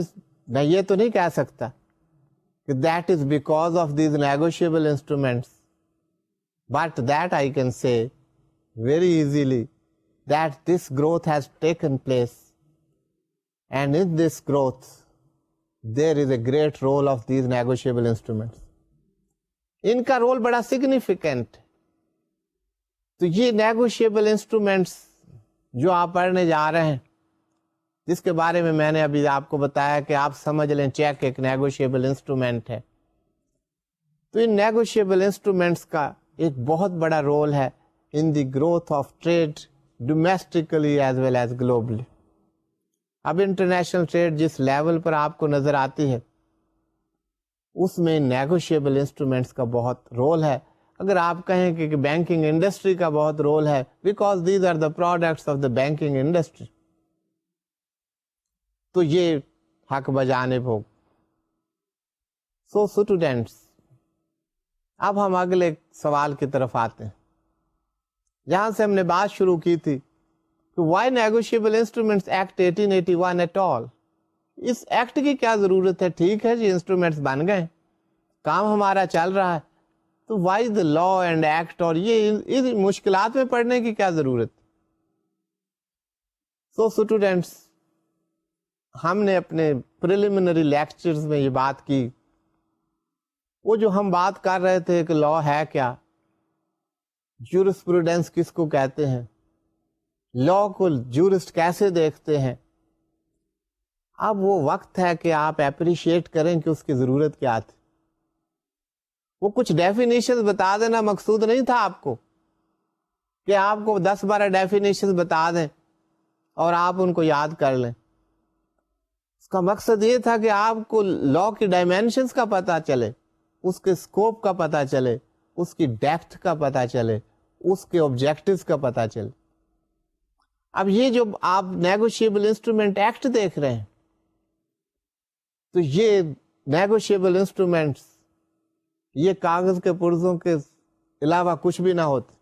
میں یہ تو نہیں کہہ سکتا کہ that is because of these negotiable instruments, but that I can say very easily that this growth has taken place, and in this growth there is a great role of these negotiable instruments. ان کا role بڑا significant. تو یہ negotiable instruments جو آپ پڑھنے جا رہے ہیں، جس کے بارے میں میں نے ابھی آپ کو بتایا کہ آپ سمجھ لیں چیک ایک نیگوشیبل انسٹرومینٹ ہے، تو ان نیگوشیبل انسٹرومینٹس کا ایک بہت بڑا رول ہے in the growth of trade domestically as well as globally. اب انٹرنیشنل ٹریڈ جس لیول پر آپ کو نظر آتی ہے اس میں نیگوشیبل انسٹرومینٹس کا بہت رول ہے. اگر آپ کہیں کہ بینکنگ انڈسٹری کا بہت رول ہے because these are the products of the banking industry, تو یہ حق بجانب ہو. سو اسٹوڈینٹس، اب ہم اگلے سوال کی طرف آتے ہیں جہاں سے ہم نے بات شروع کی تھی کہ why negotiable instruments act 1881 at all. اس ایکٹ کی کیا ضرورت ہے؟ ٹھیک ہے جی، انسٹرومینٹس بن گئے، کام ہمارا چل رہا ہے، تو why the law and act, اور یہ مشکلات میں پڑنے کی کیا ضرورت؟ سو اسٹوڈینٹس، ہم نے اپنے پریلیمنری لیکچرز میں یہ بات کی، وہ جو ہم بات کر رہے تھے کہ لا ہے کیا، جورسپروڈنس کس کو کہتے ہیں، لا کو جورسٹ کیسے دیکھتے ہیں. اب وہ وقت ہے کہ آپ اپریشیٹ کریں کہ اس کی ضرورت کیا تھی. وہ کچھ ڈیفینیشن بتا دینا مقصود نہیں تھا آپ کو کہ آپ کو 10-12 ڈیفینیشن بتا دیں اور آپ ان کو یاد کر لیں. اس کا مقصد یہ تھا کہ آپ کو لا کی ڈائمینشنز کا پتہ چلے، اس کے اسکوپ کا پتہ چلے، اس کی ڈیپتھ کا پتہ چلے، اس کے آبجیکٹیوز کا پتہ چلے. اب یہ جو آپ نیگوشیبل انسٹرومنٹ ایکٹ دیکھ رہے ہیں، تو یہ نیگوشیبل انسٹرومنٹس یہ کاغذ کے پرزوں کے علاوہ کچھ بھی نہ ہوتے.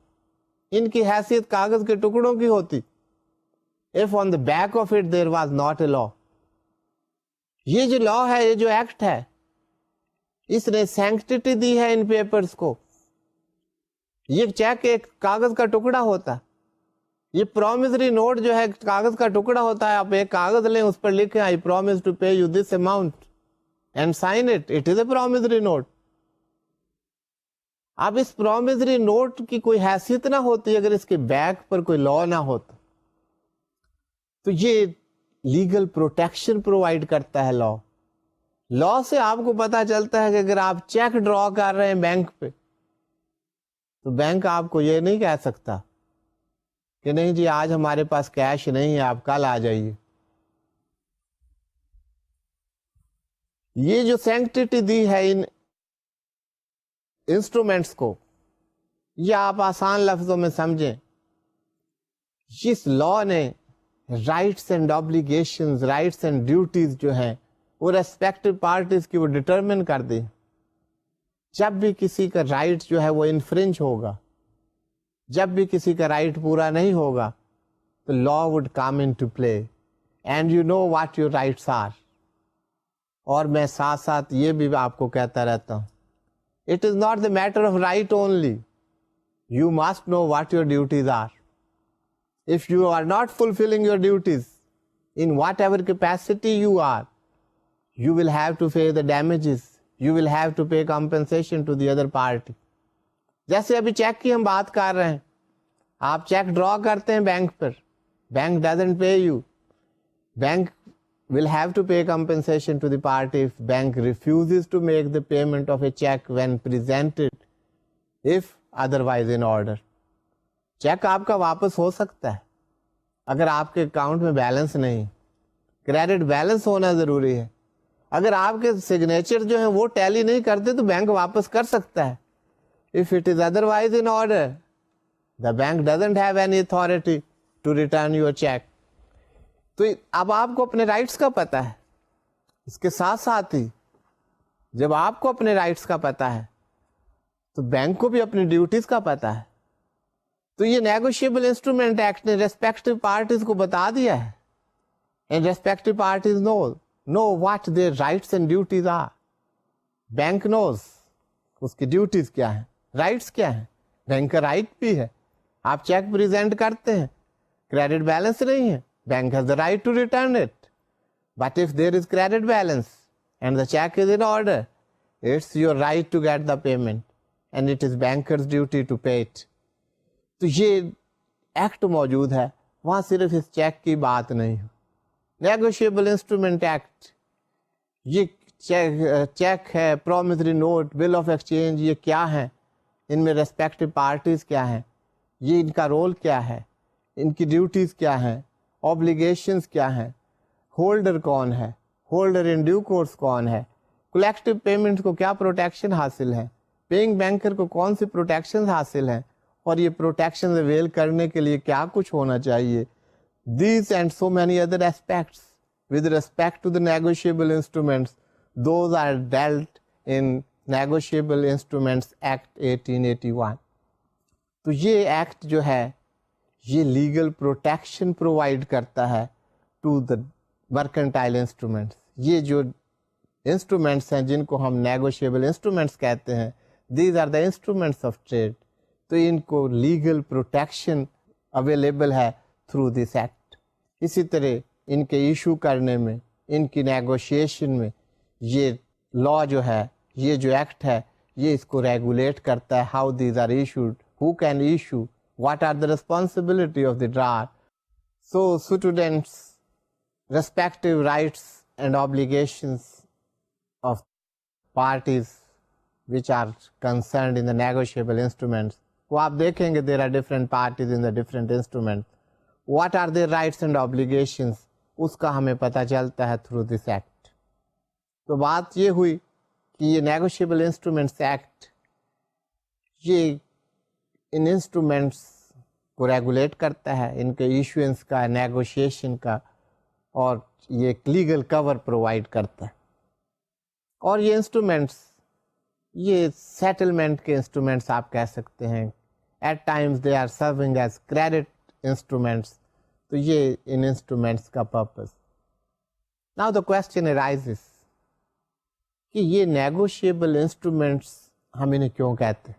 ان کی حیثیت کاغذ کے ٹکڑوں کی ہوتی. If on the back of it there was not a law. یہ جو لا ہے، یہ جو ایکٹ ہے، اس نے سینکٹیٹی دی ہے ان پیپرز کو. یہ چیک ایک کاغذ کا ٹکڑا ہوتا، یہ پرومسری نوٹ جو ہے کاغذ کا ٹکڑا ہوتا ہے. آپ ایک کاغذ لیں، اس پر لکھیں I promise to pay you this amount and sign it. It is a promissory note. اب اس پرومسری نوٹ کی کوئی حیثیت نہ ہوتی اگر اس کے بیک پر کوئی لا نہ ہوتا. تو یہ لیگل پروٹیکشن پرووائڈ کرتا ہے لا. لا سے آپ کو پتا چلتا ہے کہ اگر آپ چیک ڈرا کر رہے ہیں بینک پہ، تو بینک آپ کو یہ نہیں کہہ سکتا کہ نہیں جی آج ہمارے پاس کیش نہیں ہے، آپ کل آ جائیے. یہ جو سینکٹیٹی دی ہے ان انسٹرومنٹس کو، یہ آپ آسان لفظوں میں سمجھیں. جس لا نے rights and obligations, rights and duties جو ہیں وہ ریسپیکٹو پارٹیز کی وہ ڈٹرمن کر دی. جب بھی کسی کا رائٹ جو ہے وہ انفرنج ہوگا، جب بھی کسی کا رائٹ پورا نہیں ہوگا، تو law would come into play and you know what your rights are. اور میں ساتھ ساتھ یہ بھی آپ کو کہتا رہتا ہوں، it is not the matter of right only, you must know what your duties are. If you are not fulfilling your duties in whatever capacity you are, you will have to pay the damages. You will have to pay compensation to the other party. جیسے ابھی check کی ہم بات کر رہے ہیں، آپ check ڈرا کرتے ہیں bank per, bank doesn't pay you. Bank will have to pay compensation to the party if bank refuses to make the payment of a check when presented, if otherwise in order. Check آپ کا واپس ہو سکتا ہے اگر آپ کے account میں balance نہیں. کریڈٹ بیلنس ہونا ضروری ہے. اگر آپ کے سگنیچر جو ہیں وہ ٹیلی نہیں کرتے تو بینک واپس کر سکتا ہے. If it is otherwise in order, the bank doesn't have any authority to return your check. تو اب آپ کو اپنے رائٹس کا پتہ ہے. اس کے ساتھ ساتھ ہی جب آپ کو اپنے رائٹس کا پتہ ہے تو بینک کو بھی اپنی ڈیوٹیز کا پتا ہے. تو یہ نیگوشیبل انسٹرومنٹ ایکٹ نے ریسپیکٹو پارٹیز کو بتا دیا ہے, and respective parties know what their rights and duties are. Bank knows اس کی ڈیوٹیز کیا ہیں, رائٹس کیا ہیں. بینک کا رائٹ بھی ہے, آپ چیک پریزنٹ کرتے ہیں, کریڈٹ بیلنس نہیں ہے, bank has the right to return it. But if there is credit balance and the cheque is in order, it's your right to get the payment and it is banker's duty to pay it. تو یہ act موجود ہے, وہاں صرف اس check کی بات نہیں ہے. نیگوشیبل انسٹرومنٹ ایکٹ, یہ چیک ہے, promissory note, bill of exchange, یہ کیا ہے, ان میں ریسپیکٹو پارٹیز کیا ہیں, یہ ان کا رول کیا ہے, ان کی ڈیوٹیز کیا ہیں, اوبلیگیشنز کیا ہیں, ہولڈر کون ہے, ہولڈر ان ڈیو کورس کون ہے, کلیکٹو پیمنٹ کو کیا پروٹیکشن حاصل ہے, پیئنگ بینکر کو کون سی پروٹیکشن حاصل ہیں, اور یہ پروٹیکشن اویل کرنے کے لیے کیا کچھ ہونا چاہیے. These and so many other aspects with respect to the negotiable instruments, those are dealt in Negotiable Instruments Act 1881. تو یہ ایکٹ جو ہے یہ لیگل پروٹیکشن پرووائڈ کرتا ہے ٹو دا مرکنٹائل انسٹرومینٹس. یہ جو انسٹرومینٹس ہیں جن کو ہم نیگوشیبل انسٹرومینٹس کہتے ہیں, these are the instruments of trade. تو ان کو لیگل پروٹیکشن اویلیبل ہے تھرو دس ایکٹ. اسی طرح ان کے ایشو کرنے میں, ان کی نیگوشیشن میں یہ لا جو ہے, یہ جو ایکٹ ہے, یہ اس کو ریگولیٹ کرتا ہے. How these are issued, who can issue, what are the responsibility of the drawer. So students, respective rights and obligations of parties which are concerned in the negotiable instruments. وہ آپ دیکھیں گے there are different parties in the different instruments. What are their rights and obligations, اس کا ہمیں پتہ چلتا ہے through this act. تو بات یہ ہوئی کہ یہ نیگوشیبل انسٹرومنٹس ایکٹ یہ ان انسٹرومنٹس کو ریگولیٹ کرتا ہے, ان کے ایشوئنس کا, نیگوشیشن کا, اور یہ لیگل کور پرووائڈ کرتا ہے. اور یہ انسٹرومنٹس یہ سیٹلمنٹ کے انسٹرومنٹس آپ کہہ سکتے ہیں. At times they are serving as credit instruments. تو یہ ان انسٹرومنٹس کا purpose. Now the question arises کہ یہ نیگوشیبل انسٹرومنٹس ہم انہیں کیوں کہتے ہیں.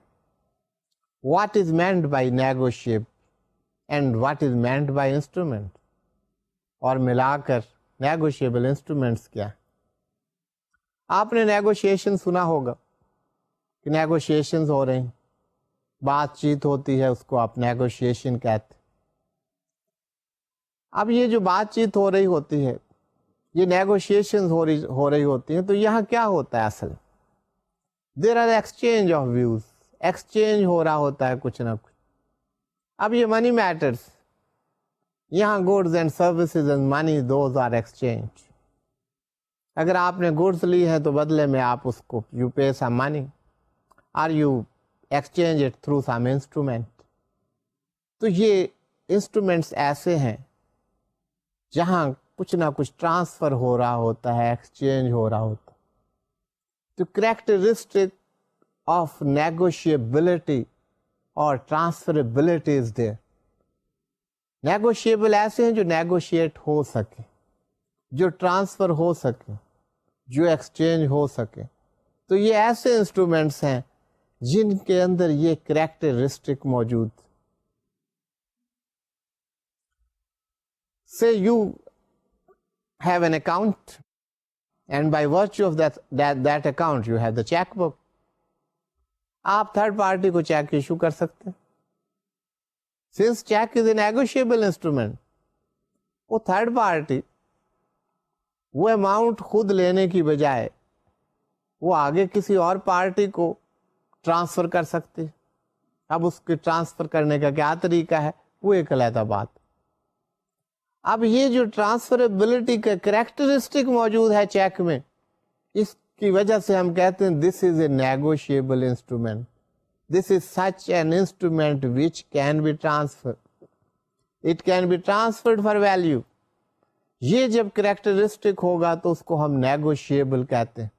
What is meant by negotiable and what is meant by instrument, اور ملا کر نیگوشیبل انسٹرومنٹس کیا. آپ نے نیگوشیشن سنا ہوگا کہ نیگوشیشنز ہو رہی ہیں, بات چیت ہوتی ہے, اس کو آپ نیگوشیشن کہتے. اب یہ جو بات چیت ہو رہی ہوتی ہے, یہ نیگوشیشنز ہو رہی ہوتی ہیں, تو یہاں کیا ہوتا ہے اصل؟ There are exchange of views, exchange ہو رہا ہوتا ہے کچھ نہ کچھ. اب یہ منی میٹرز, یہاں goods and services and money, those are exchange. اگر آپ نے گوڈز لی ہیں تو بدلے میں آپ اس کو یو پے سم منی اور you exchange it through some instrument. تو یہ انسٹرومنٹس ایسے ہیں جہاں کچھ نہ کچھ ٹرانسفر ہو رہا ہوتا ہے, ایکسچینج ہو رہا ہوتا ہے. تو کریکٹرسٹک آف نیگوشیبلٹی اور ٹرانسفریبلٹی از دیئر. نیگوشیبل ایسے ہیں جو نیگوشیٹ ہو سکے, جو ٹرانسفر ہو سکے, جو ایکسچینج ہو سکے. تو یہ ایسے انسٹرومنٹس ہیں جن کے اندر یہ کریکٹرسٹک موجود. Say you have an account and by virtue of that account you have the checkbook. آپ تھرڈ پارٹی کو چیک ایشو کر سکتے ہیں. Since check is a negotiable instrument, وہ تھرڈ پارٹی وہ اماؤنٹ خود لینے کی بجائے وہ آگے کسی اور پارٹی کو ٹرانسفر کر سکتے. اب اس کے ٹرانسفر کرنے کا کیا طریقہ ہے وہ ایک علیحدہ بات. اب یہ جو ٹرانسفریبلٹی کا کریکٹرسٹک موجود ہے چیک میں, اس کی وجہ سے ہم کہتے ہیں this is a negotiable instrument. This is such an instrument which can be transfer. It can be transferred for value. یہ جب کریکٹرسٹک ہوگا تو اس کو ہم نیگوشیبل کہتے ہیں.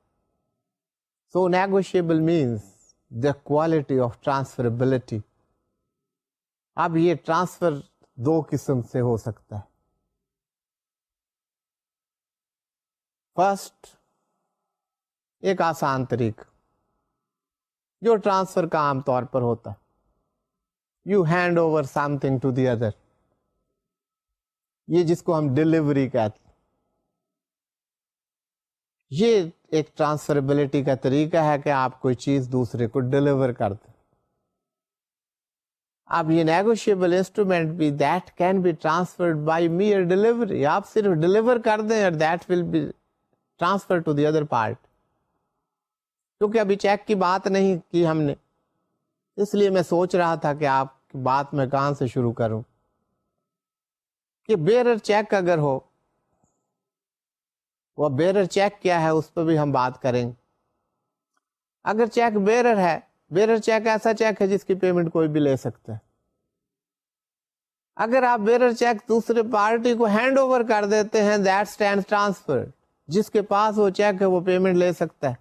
So negotiable means the quality of transferability. اب یہ ٹرانسفر دو قسم سے ہو سکتا ہے. فرسٹ، ایک آسان طریقہ جو ٹرانسفر کا عام طور پر ہوتا ہے، you hand over something to the other, یہ جس کو ہم ڈلیوری کہتے ہیں. یہ ایک ٹرانسفریبلٹی کا طریقہ ہے کہ آپ کوئی چیز دوسرے کو ڈلیور کر دیں. اب یہ نیگوشیبل انسٹرومنٹ بھی that can be transferred by mere delivery, آپ صرف ڈلیور کر دیں اور that will be transfer to the other part. کیونکہ ابھی چیک کی بات نہیں کی ہم نے، اس لیے میں سوچ رہا تھا کہ آپ کی بات میں کہاں سے شروع کروں. کہ بیرر چیک اگر ہو، وہ بیرر چیک کیا ہے اس پہ بھی ہم بات کریں گے. اگر چیک بیرر ہے، بیرر چیک ایسا چیک ہے جس کی پیمنٹ کوئی بھی لے سکتا ہے. اگر آپ بیرر چیک دوسرے پارٹی کو ہینڈ اوور کر دیتے ہیں، دیٹ اسٹینڈ ٹرانسفر، جس کے پاس وہ چیک ہے وہ پیمنٹ لے سکتا ہے.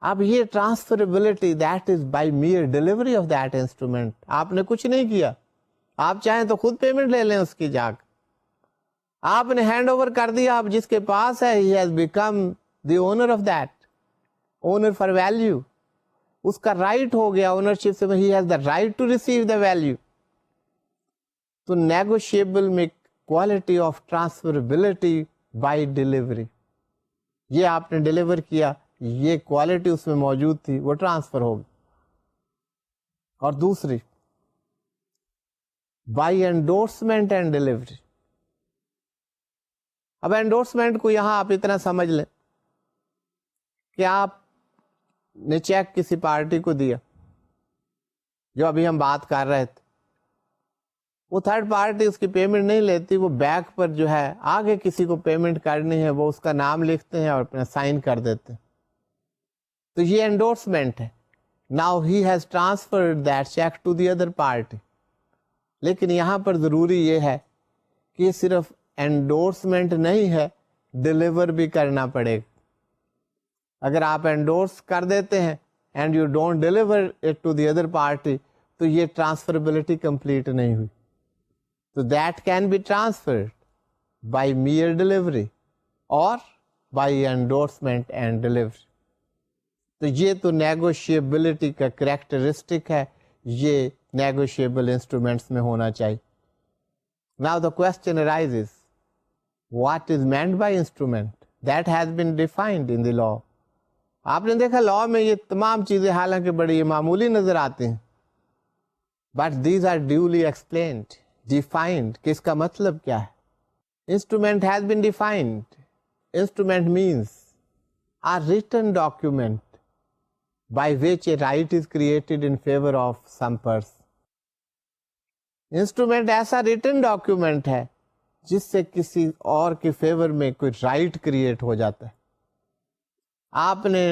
اب یہ transferability that is by mere delivery of that instrument. آپ نے کچھ نہیں کیا، آپ چاہیں تو خود پیمنٹ لے لیں اس کی جا کے. آپ نے ہینڈ اوور کر دیا، آپ جس کے پاس ہے he has become the owner of that, owner for value. اس کا رائٹ ہو گیا اونرشپ سے، he has the right to receive the value. تو نیگوشیبل میں quality of transferability by delivery, یہ آپ نے ڈلیور کیا، یہ کوالٹی اس میں موجود تھی، وہ ٹرانسفر ہوگی. اور دوسری بائی انڈورسمنٹ اینڈ ڈلیوری. اب انڈورسمنٹ کو یہاں آپ اتنا سمجھ لیں کہ آپ نے چیک کسی پارٹی کو دیا، جو ابھی ہم بات کر رہے تھے، وہ تھرڈ پارٹی اس کی پیمنٹ نہیں لیتی، وہ بیک پر جو ہے آگے کسی کو پیمنٹ کرنی ہے وہ اس کا نام لکھتے ہیں اور اپنا سائن کر دیتے ہیں. تو یہ انڈورسمنٹ ہے. Now he has transferred that cheque to the other party. لیکن یہاں پر ضروری یہ ہے کہ یہ صرف انڈورسمنٹ نہیں ہے، ڈلیور بھی کرنا پڑے گا. اگر آپ انڈورس کر دیتے ہیں and you don't deliver it to the other party, تو یہ ٹرانسفریبلٹی کمپلیٹ نہیں ہوئی. تو that can be transferred by mere delivery اور بائی انڈورسمنٹ اینڈ ڈلیوری. تو یہ تو نیگوشیبلٹی کا کریکٹرسٹک ہے، یہ نیگوشیبل انسٹرومنٹس میں ہونا چاہیے. Now the question arises, what is meant by instrument? That has been defined in the law. آپ نے دیکھا لا میں یہ تمام چیزیں حالانکہ بڑی معمولی نظر آتی ہیں، but these are duly explained, defined. کہ اس کا مطلب کیا ہے؟ Instrument has been defined. Instrument means a written document by which a right is created in favor of some person. Instrument ایسا ریٹن ڈاکیومنٹ ہے جس سے کسی اور کے فیور میں کوئی رائٹ کریٹ ہو جاتا ہے. آپ نے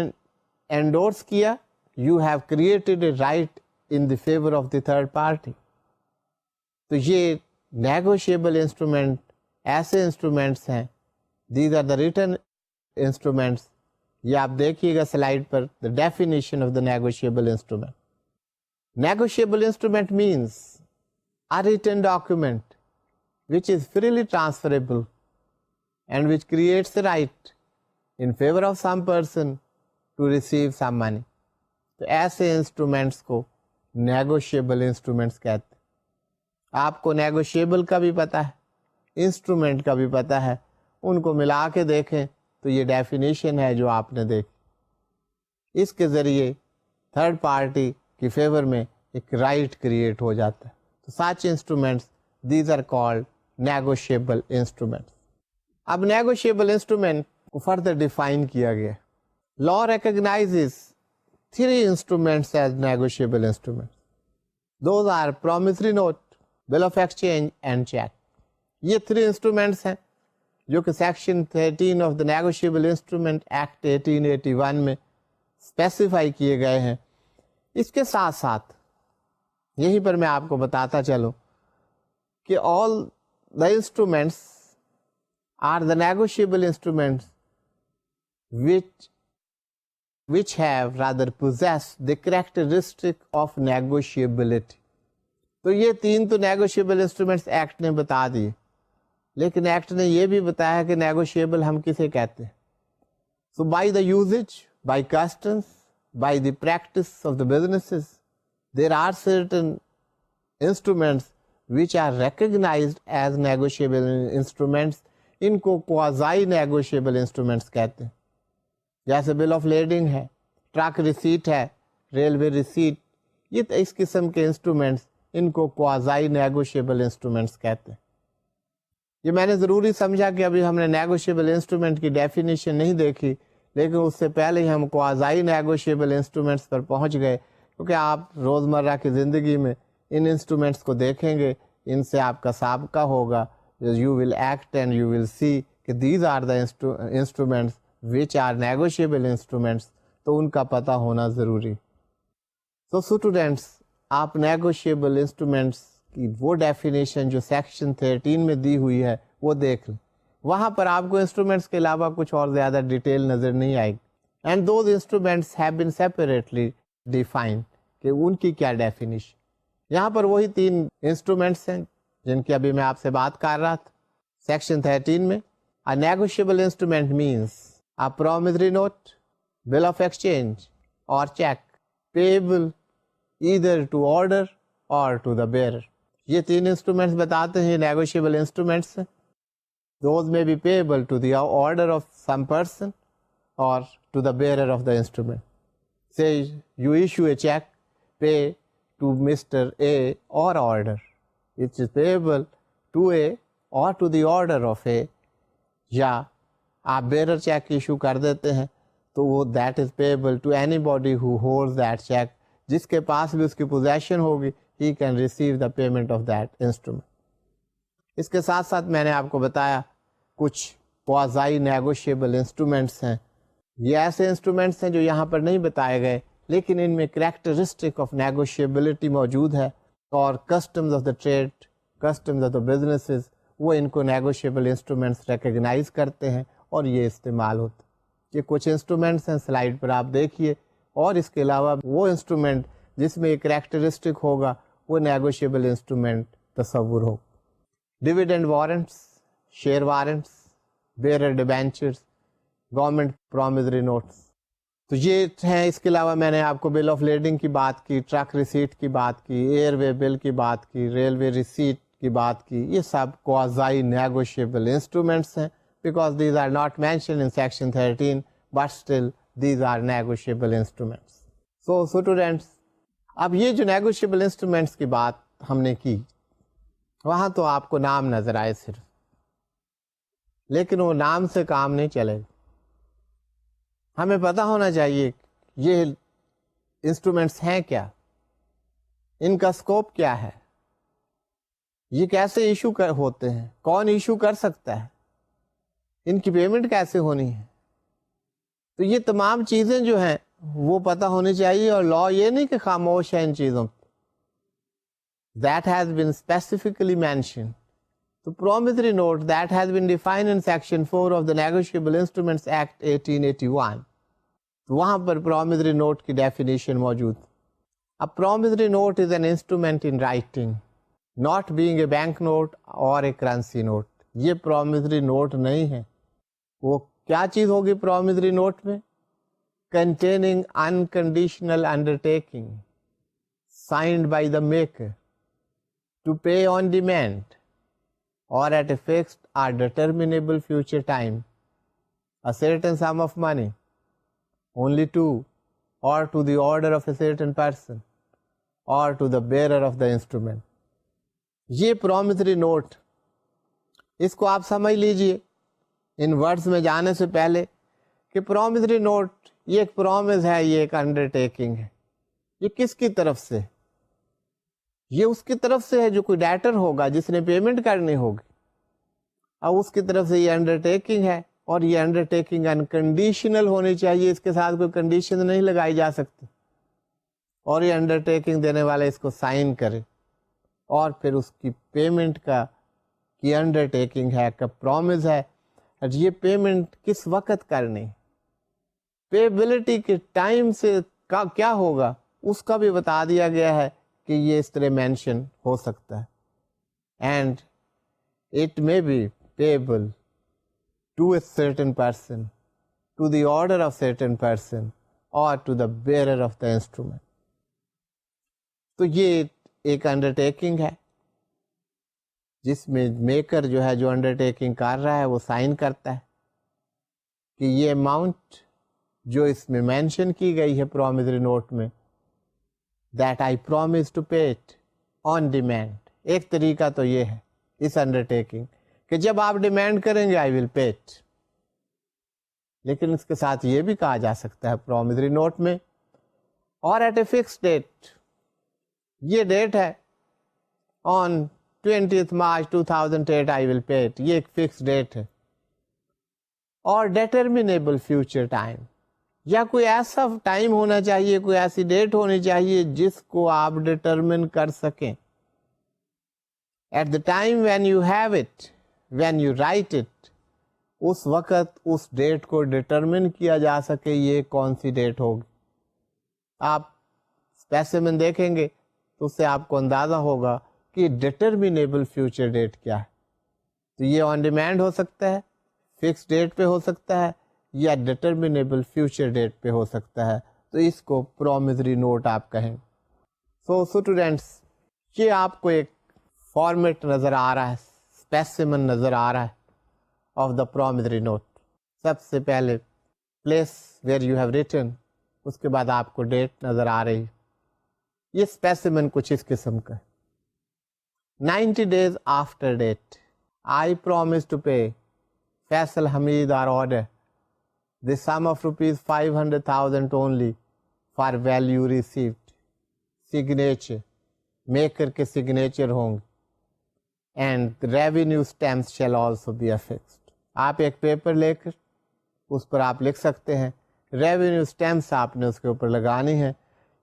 انڈورس کیا، you have created a right in the favour of the third party. تو یہ نیگوشیبل انسٹرومنٹ ایسے انسٹرومنٹس ہیں، these are the written instruments. یہ آپ دیکھیے گا سلائڈ پر، the definition of the negotiable instrument. Negotiable instrument means a written document which is freely transferable and which creates the right in favor of some person to receive some money. تو ایسے instruments کو negotiable instruments کہتے ہیں. آپ کو negotiable کا بھی پتا ہے، انسٹرومنٹ کا بھی پتا ہے، ان کو ملا کے دیکھیں تو یہ ڈیفینیشن ہے جو آپ نے دیکھی. اس کے ذریعے تھرڈ پارٹی کی فیور میں ایک رائٹ کریٹ ہو جاتا ہے. Such instruments, these are called negotiable instruments. اب negotiable instrument کو further define کیا گیا. Law recognizes 3 instruments as negotiable instruments. Those are promissory note, bill of exchange and check. یہ 3 instruments ہیں جو کہ section 13 of the Negotiable Instrument Act 1881 میں specify کیے گئے ہیں. اس کے ساتھ ساتھ یہیں پر میں آپ کو بتاتا چلوں کہ all the instruments are the negotiable instruments which which have rather possess the characteristic of negotiability. تو یہ تین تو نیگوشیبل انسٹرومنٹس ایکٹ نے بتا دیے، لیکن ایکٹ نے یہ بھی بتایا کہ نیگوشیبل ہم کسے کہتے ہیں. So by the usage, by customs, by the practice of the businesses, there are certain instruments which are recognised as negotiable instruments. ان کو کوازائی نیگوشیبل انسٹرومینٹس کہتے ہیں. جیسے بل آف لیڈنگ ہے، ٹرک ریسیٹ ہے، ریلوے ریسیٹ، یہ اس قسم کے انسٹرومینٹس ان کو کوازائی نیگوشیبل انسٹرومینٹس کہتے ہیں. یہ میں نے ضروری سمجھا کہ ابھی ہم نے نیگوشیبل انسٹرومنٹ کی ڈیفینیشن نہیں دیکھی، لیکن اس سے پہلے ہی ہم کوازائی نیگوشیبل انسٹرومنٹس پر پہنچ گئے، کیونکہ آپ روزمرہ کی زندگی میں ان انسٹرومنٹس کو دیکھیں گے، ان سے آپ کا سابقہ ہوگا. You will act and you will see کہ these are the instruments which are negotiable instruments, تو ان کا پتہ ہونا ضروری. تو اسٹوڈینٹس، آپ نیگوشیبل انسٹرومنٹس کی وہ ڈیفینیشن جو سیکشن 13 میں دی ہوئی ہے وہ دیکھ لیں. وہاں پر آپ کو انسٹرومنٹس کے علاوہ کچھ اور زیادہ ڈیٹیل نظر نہیں آئے گی. And those instruments have been separately defined کہ ان کی کیا ڈیفینیشن. یہاں پر وہی تین انسٹرومنٹس ہیں جن کی ابھی میں آپ سے بات کر رہا تھا. سیکشن 13 میں A negotiable instrument means a promissory note, bill of exchange or check payable either to order or to the bearer. یہ تین انسٹرومنٹس بتاتے ہیں نیگوشیبل انسٹرومنٹس ہیں. Those may be payable to the order of some person or to the bearer of the instrument. Say you issue a check, pay to Mr. A or order. It is payable to A or to the order of A. یا آپ bearer cheque issue کر دیتے ہیں تو وہ that is payable to anybody who holds that cheque, جس کے پاس بھی اس کی پوزیشن ہوگی he can receive the payment of that instrument. اس کے ساتھ ساتھ میں نے آپ کو بتایا کچھ کوازائی نیگوشیبل انسٹرومنٹس ہیں. یہ ایسے انسٹرومنٹس ہیں جو یہاں پر نہیں بتائے گئے، لیکن ان میں کریکٹرسٹک آف نیگوشیبلٹی موجود ہے، اور customs of the trade, customs of the businesses, وہ ان کو نیگوشیبل انسٹرومنٹس ریکگنائز کرتے ہیں اور یہ استعمال ہوتے ہیں. یہ کچھ انسٹرومنٹس ہیں، سلائڈ پر آپ دیکھیے. اور اس کے علاوہ وہ انسٹرومنٹ جس میں ایک کریکٹرسٹک ہوگا وہ نیگوشیبل انسٹرومنٹ تصور ہو. Dividend warrants, share warrants, bearer debentures, government promissory notes, تو یہ ہیں. اس کے علاوہ میں نے آپ کو بل آف لیڈنگ کی بات کی، ٹرک ریسیٹ کی بات کی، ایئر وے بل کی بات کی، ریلوے ریسیٹ کی بات کی. یہ سب کوازائی نیگوشیبل انسٹرومنٹس ہیں because these are not mentioned in section 13 but still these are negotiable instruments. So students، اب یہ جو نیگوشیبل انسٹرومنٹس کی بات ہم نے کی، وہاں تو آپ کو نام نظر آئے صرف، لیکن وہ نام سے کام نہیں چلے گا. ہمیں پتہ ہونا چاہیے یہ انسٹرومنٹس ہیں کیا، ان کا اسکوپ کیا ہے، یہ کیسے ایشو ہوتے ہیں، کون ایشو کر سکتا ہے، ان کی پیمنٹ کیسے ہونی ہے. تو یہ تمام چیزیں جو ہیں وہ پتہ ہونی چاہیے. اور لا یہ نہیں کہ خاموش ہے ان چیزوں پہ. That has been specifically mentioned. The promissory note that has been defined in section 4 of the Negotiable Instruments Act 1881. تو وہاں پر promissory note کی definition موجود. A promissory note is an instrument in writing, not being a bank note or a currency note. یہ promissory note نہیں ہے. وہ کیا چیز ہوگی promissory note میں؟ Containing unconditional undertaking signed by the maker to pay on demand or at a fixed or determinable future time a certain sum of money only to or to the order of a certain person or to the bearer of the instrument. یہ promissory note، اس کو آپ سمجھ لیجئے ان words میں جانے سے پہلے کہ promissory note یہ ایک پرومس ہے، یہ ایک انڈرٹیکنگ ہے. یہ کس کی طرف سے؟ یہ اس کی طرف سے ہے جو کوئی ڈیٹر ہوگا جس نے پیمنٹ کرنی ہوگی، اور اس کی طرف سے یہ انڈرٹیکنگ ہے. اور یہ انڈرٹیکنگ انکنڈیشنل ہونی چاہیے، اس کے ساتھ کوئی کنڈیشن نہیں لگائی جا سکتی. اور یہ انڈرٹیکنگ دینے والا اس کو سائن کرے، اور پھر اس کی پیمنٹ کی انڈرٹیکنگ ہے، کا پرومس ہے. یہ پیمنٹ کس وقت کرنی، پیبلٹی کے ٹائم سے کیا ہوگا اس کا بھی بتا دیا گیا ہے کہ یہ اس طرح مینشن ہو سکتا ہے. And it may be payable to a certain person, to the order of certain person, اور to the bearer of the instrument. تو یہ ایک انڈرٹیکنگ ہے جس میں میکر جو ہے, جو انڈرٹیکنگ کر رہا ہے, وہ سائن کرتا ہے کہ یہ اماؤنٹ جو اس میں مینشن کی گئی ہے پرومسری نوٹ میں, that I promise to pay it on demand. ایک طریقہ تو یہ ہے اس انڈرٹیکنگ کہ جب آپ ڈیمانڈ کریں گے آئی ول پے اٹ. لیکن اس کے ساتھ یہ بھی کہا جا سکتا ہے پرومسری نوٹ میں, اور ایٹ اے فکس ڈیٹ, یہ ڈیٹ ہے آن 20th March 2008 I will pay it, یہ ایک فکس ڈیٹ ہے. اور ڈیٹرمینیبل فیوچر ٹائم, یا کوئی ایسا ٹائم ہونا چاہیے, کوئی ایسی ڈیٹ ہونی چاہیے جس کو آپ ڈیٹرمن کر سکیں. At the time when you have it, when you write it, اس وقت اس ڈیٹ کو ڈیٹرمن کیا جا سکے یہ کون سی ڈیٹ ہوگی. آپ اسپیسیمن دیکھیں گے تو اس سے آپ کو اندازہ ہوگا کہ ڈیٹرمینیبل فیوچر ڈیٹ کیا ہے. تو یہ آن ڈیمانڈ ہو سکتا ہے, فکس ڈیٹ پہ ہو سکتا ہے, یا ڈیٹرمینیبل فیوچر ڈیٹ پہ ہو سکتا ہے. تو اس کو پرومسری نوٹ آپ کہیں. سو اسٹوڈینٹس, یہ آپ کو ایک فارمیٹ نظر آ رہا ہے, اسپیسیمن نظر آ رہا ہے آف دا پرومسری نوٹ. سب سے پہلے place where you have written, اس کے بعد آپ کو ڈیٹ نظر آ رہی. یہ اسپیسیمن کچھ اس قسم کا ہے. 90 days after date, I promise to pay Faisal Hamid our order the sum of rupees 500,000 only for value received. Signature, maker کے signature ہوں گے. And the revenue stamps shall also be affixed. آپ ایک paper لے کر اس پر آپ لکھ سکتے ہیں, ریونیو اسٹیمپس آپ نے اس کے اوپر لگانی ہے.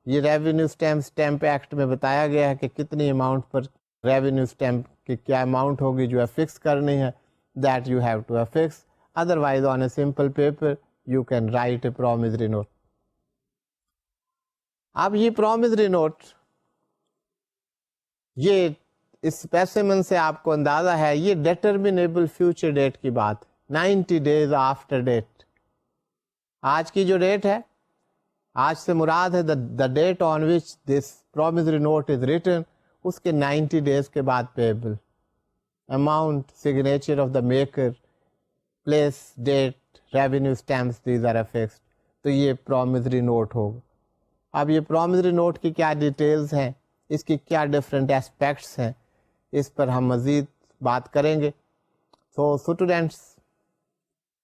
یہ ریونیو اسٹیمپ ایکٹ میں بتایا گیا ہے کہ کتنی اماؤنٹ پر ریونیو اسٹیمپ کی کیا اماؤنٹ ہوگی جو افکس کرنی ہے. That you have to affix, otherwise on a simple paper you can write a promissory note. اب یہ پرومسری نوٹ, یہ اس اسپیسیمن سے آپ کو اندازہ ہے یہ ڈیٹرمینیبل فیوچر ڈیٹ کی بات, 90 days آفٹر ڈیٹ. آج کی جو ڈیٹ ہے, آج سے مراد ہے the date on which this promissory note is written, اس کے 90 days کے بعد payable. Amount, signature of the maker, place, date, revenue stamps, these are affixed. تو یہ پرومسری نوٹ ہوگا. اب یہ پرومسری نوٹ کی کیا ڈیٹیلز ہیں, اس کی کیا ڈفرینٹ اسپیکٹس ہیں, اس پر ہم مزید بات کریں گے. سو اسٹوڈینٹس,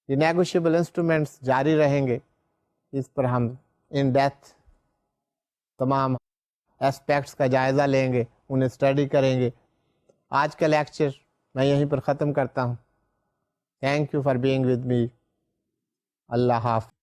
یہ نیگوشیبل انسٹرومینٹس جاری رہیں گے, اس پر ہم ان ڈیپتھ تمام اسپیکٹس کا جائزہ لیں گے, انہیں اسٹڈی کریں گے. آج کا لیکچر میں یہیں پر ختم کرتا ہوں. Thank you for being with me. اللہ حافظ.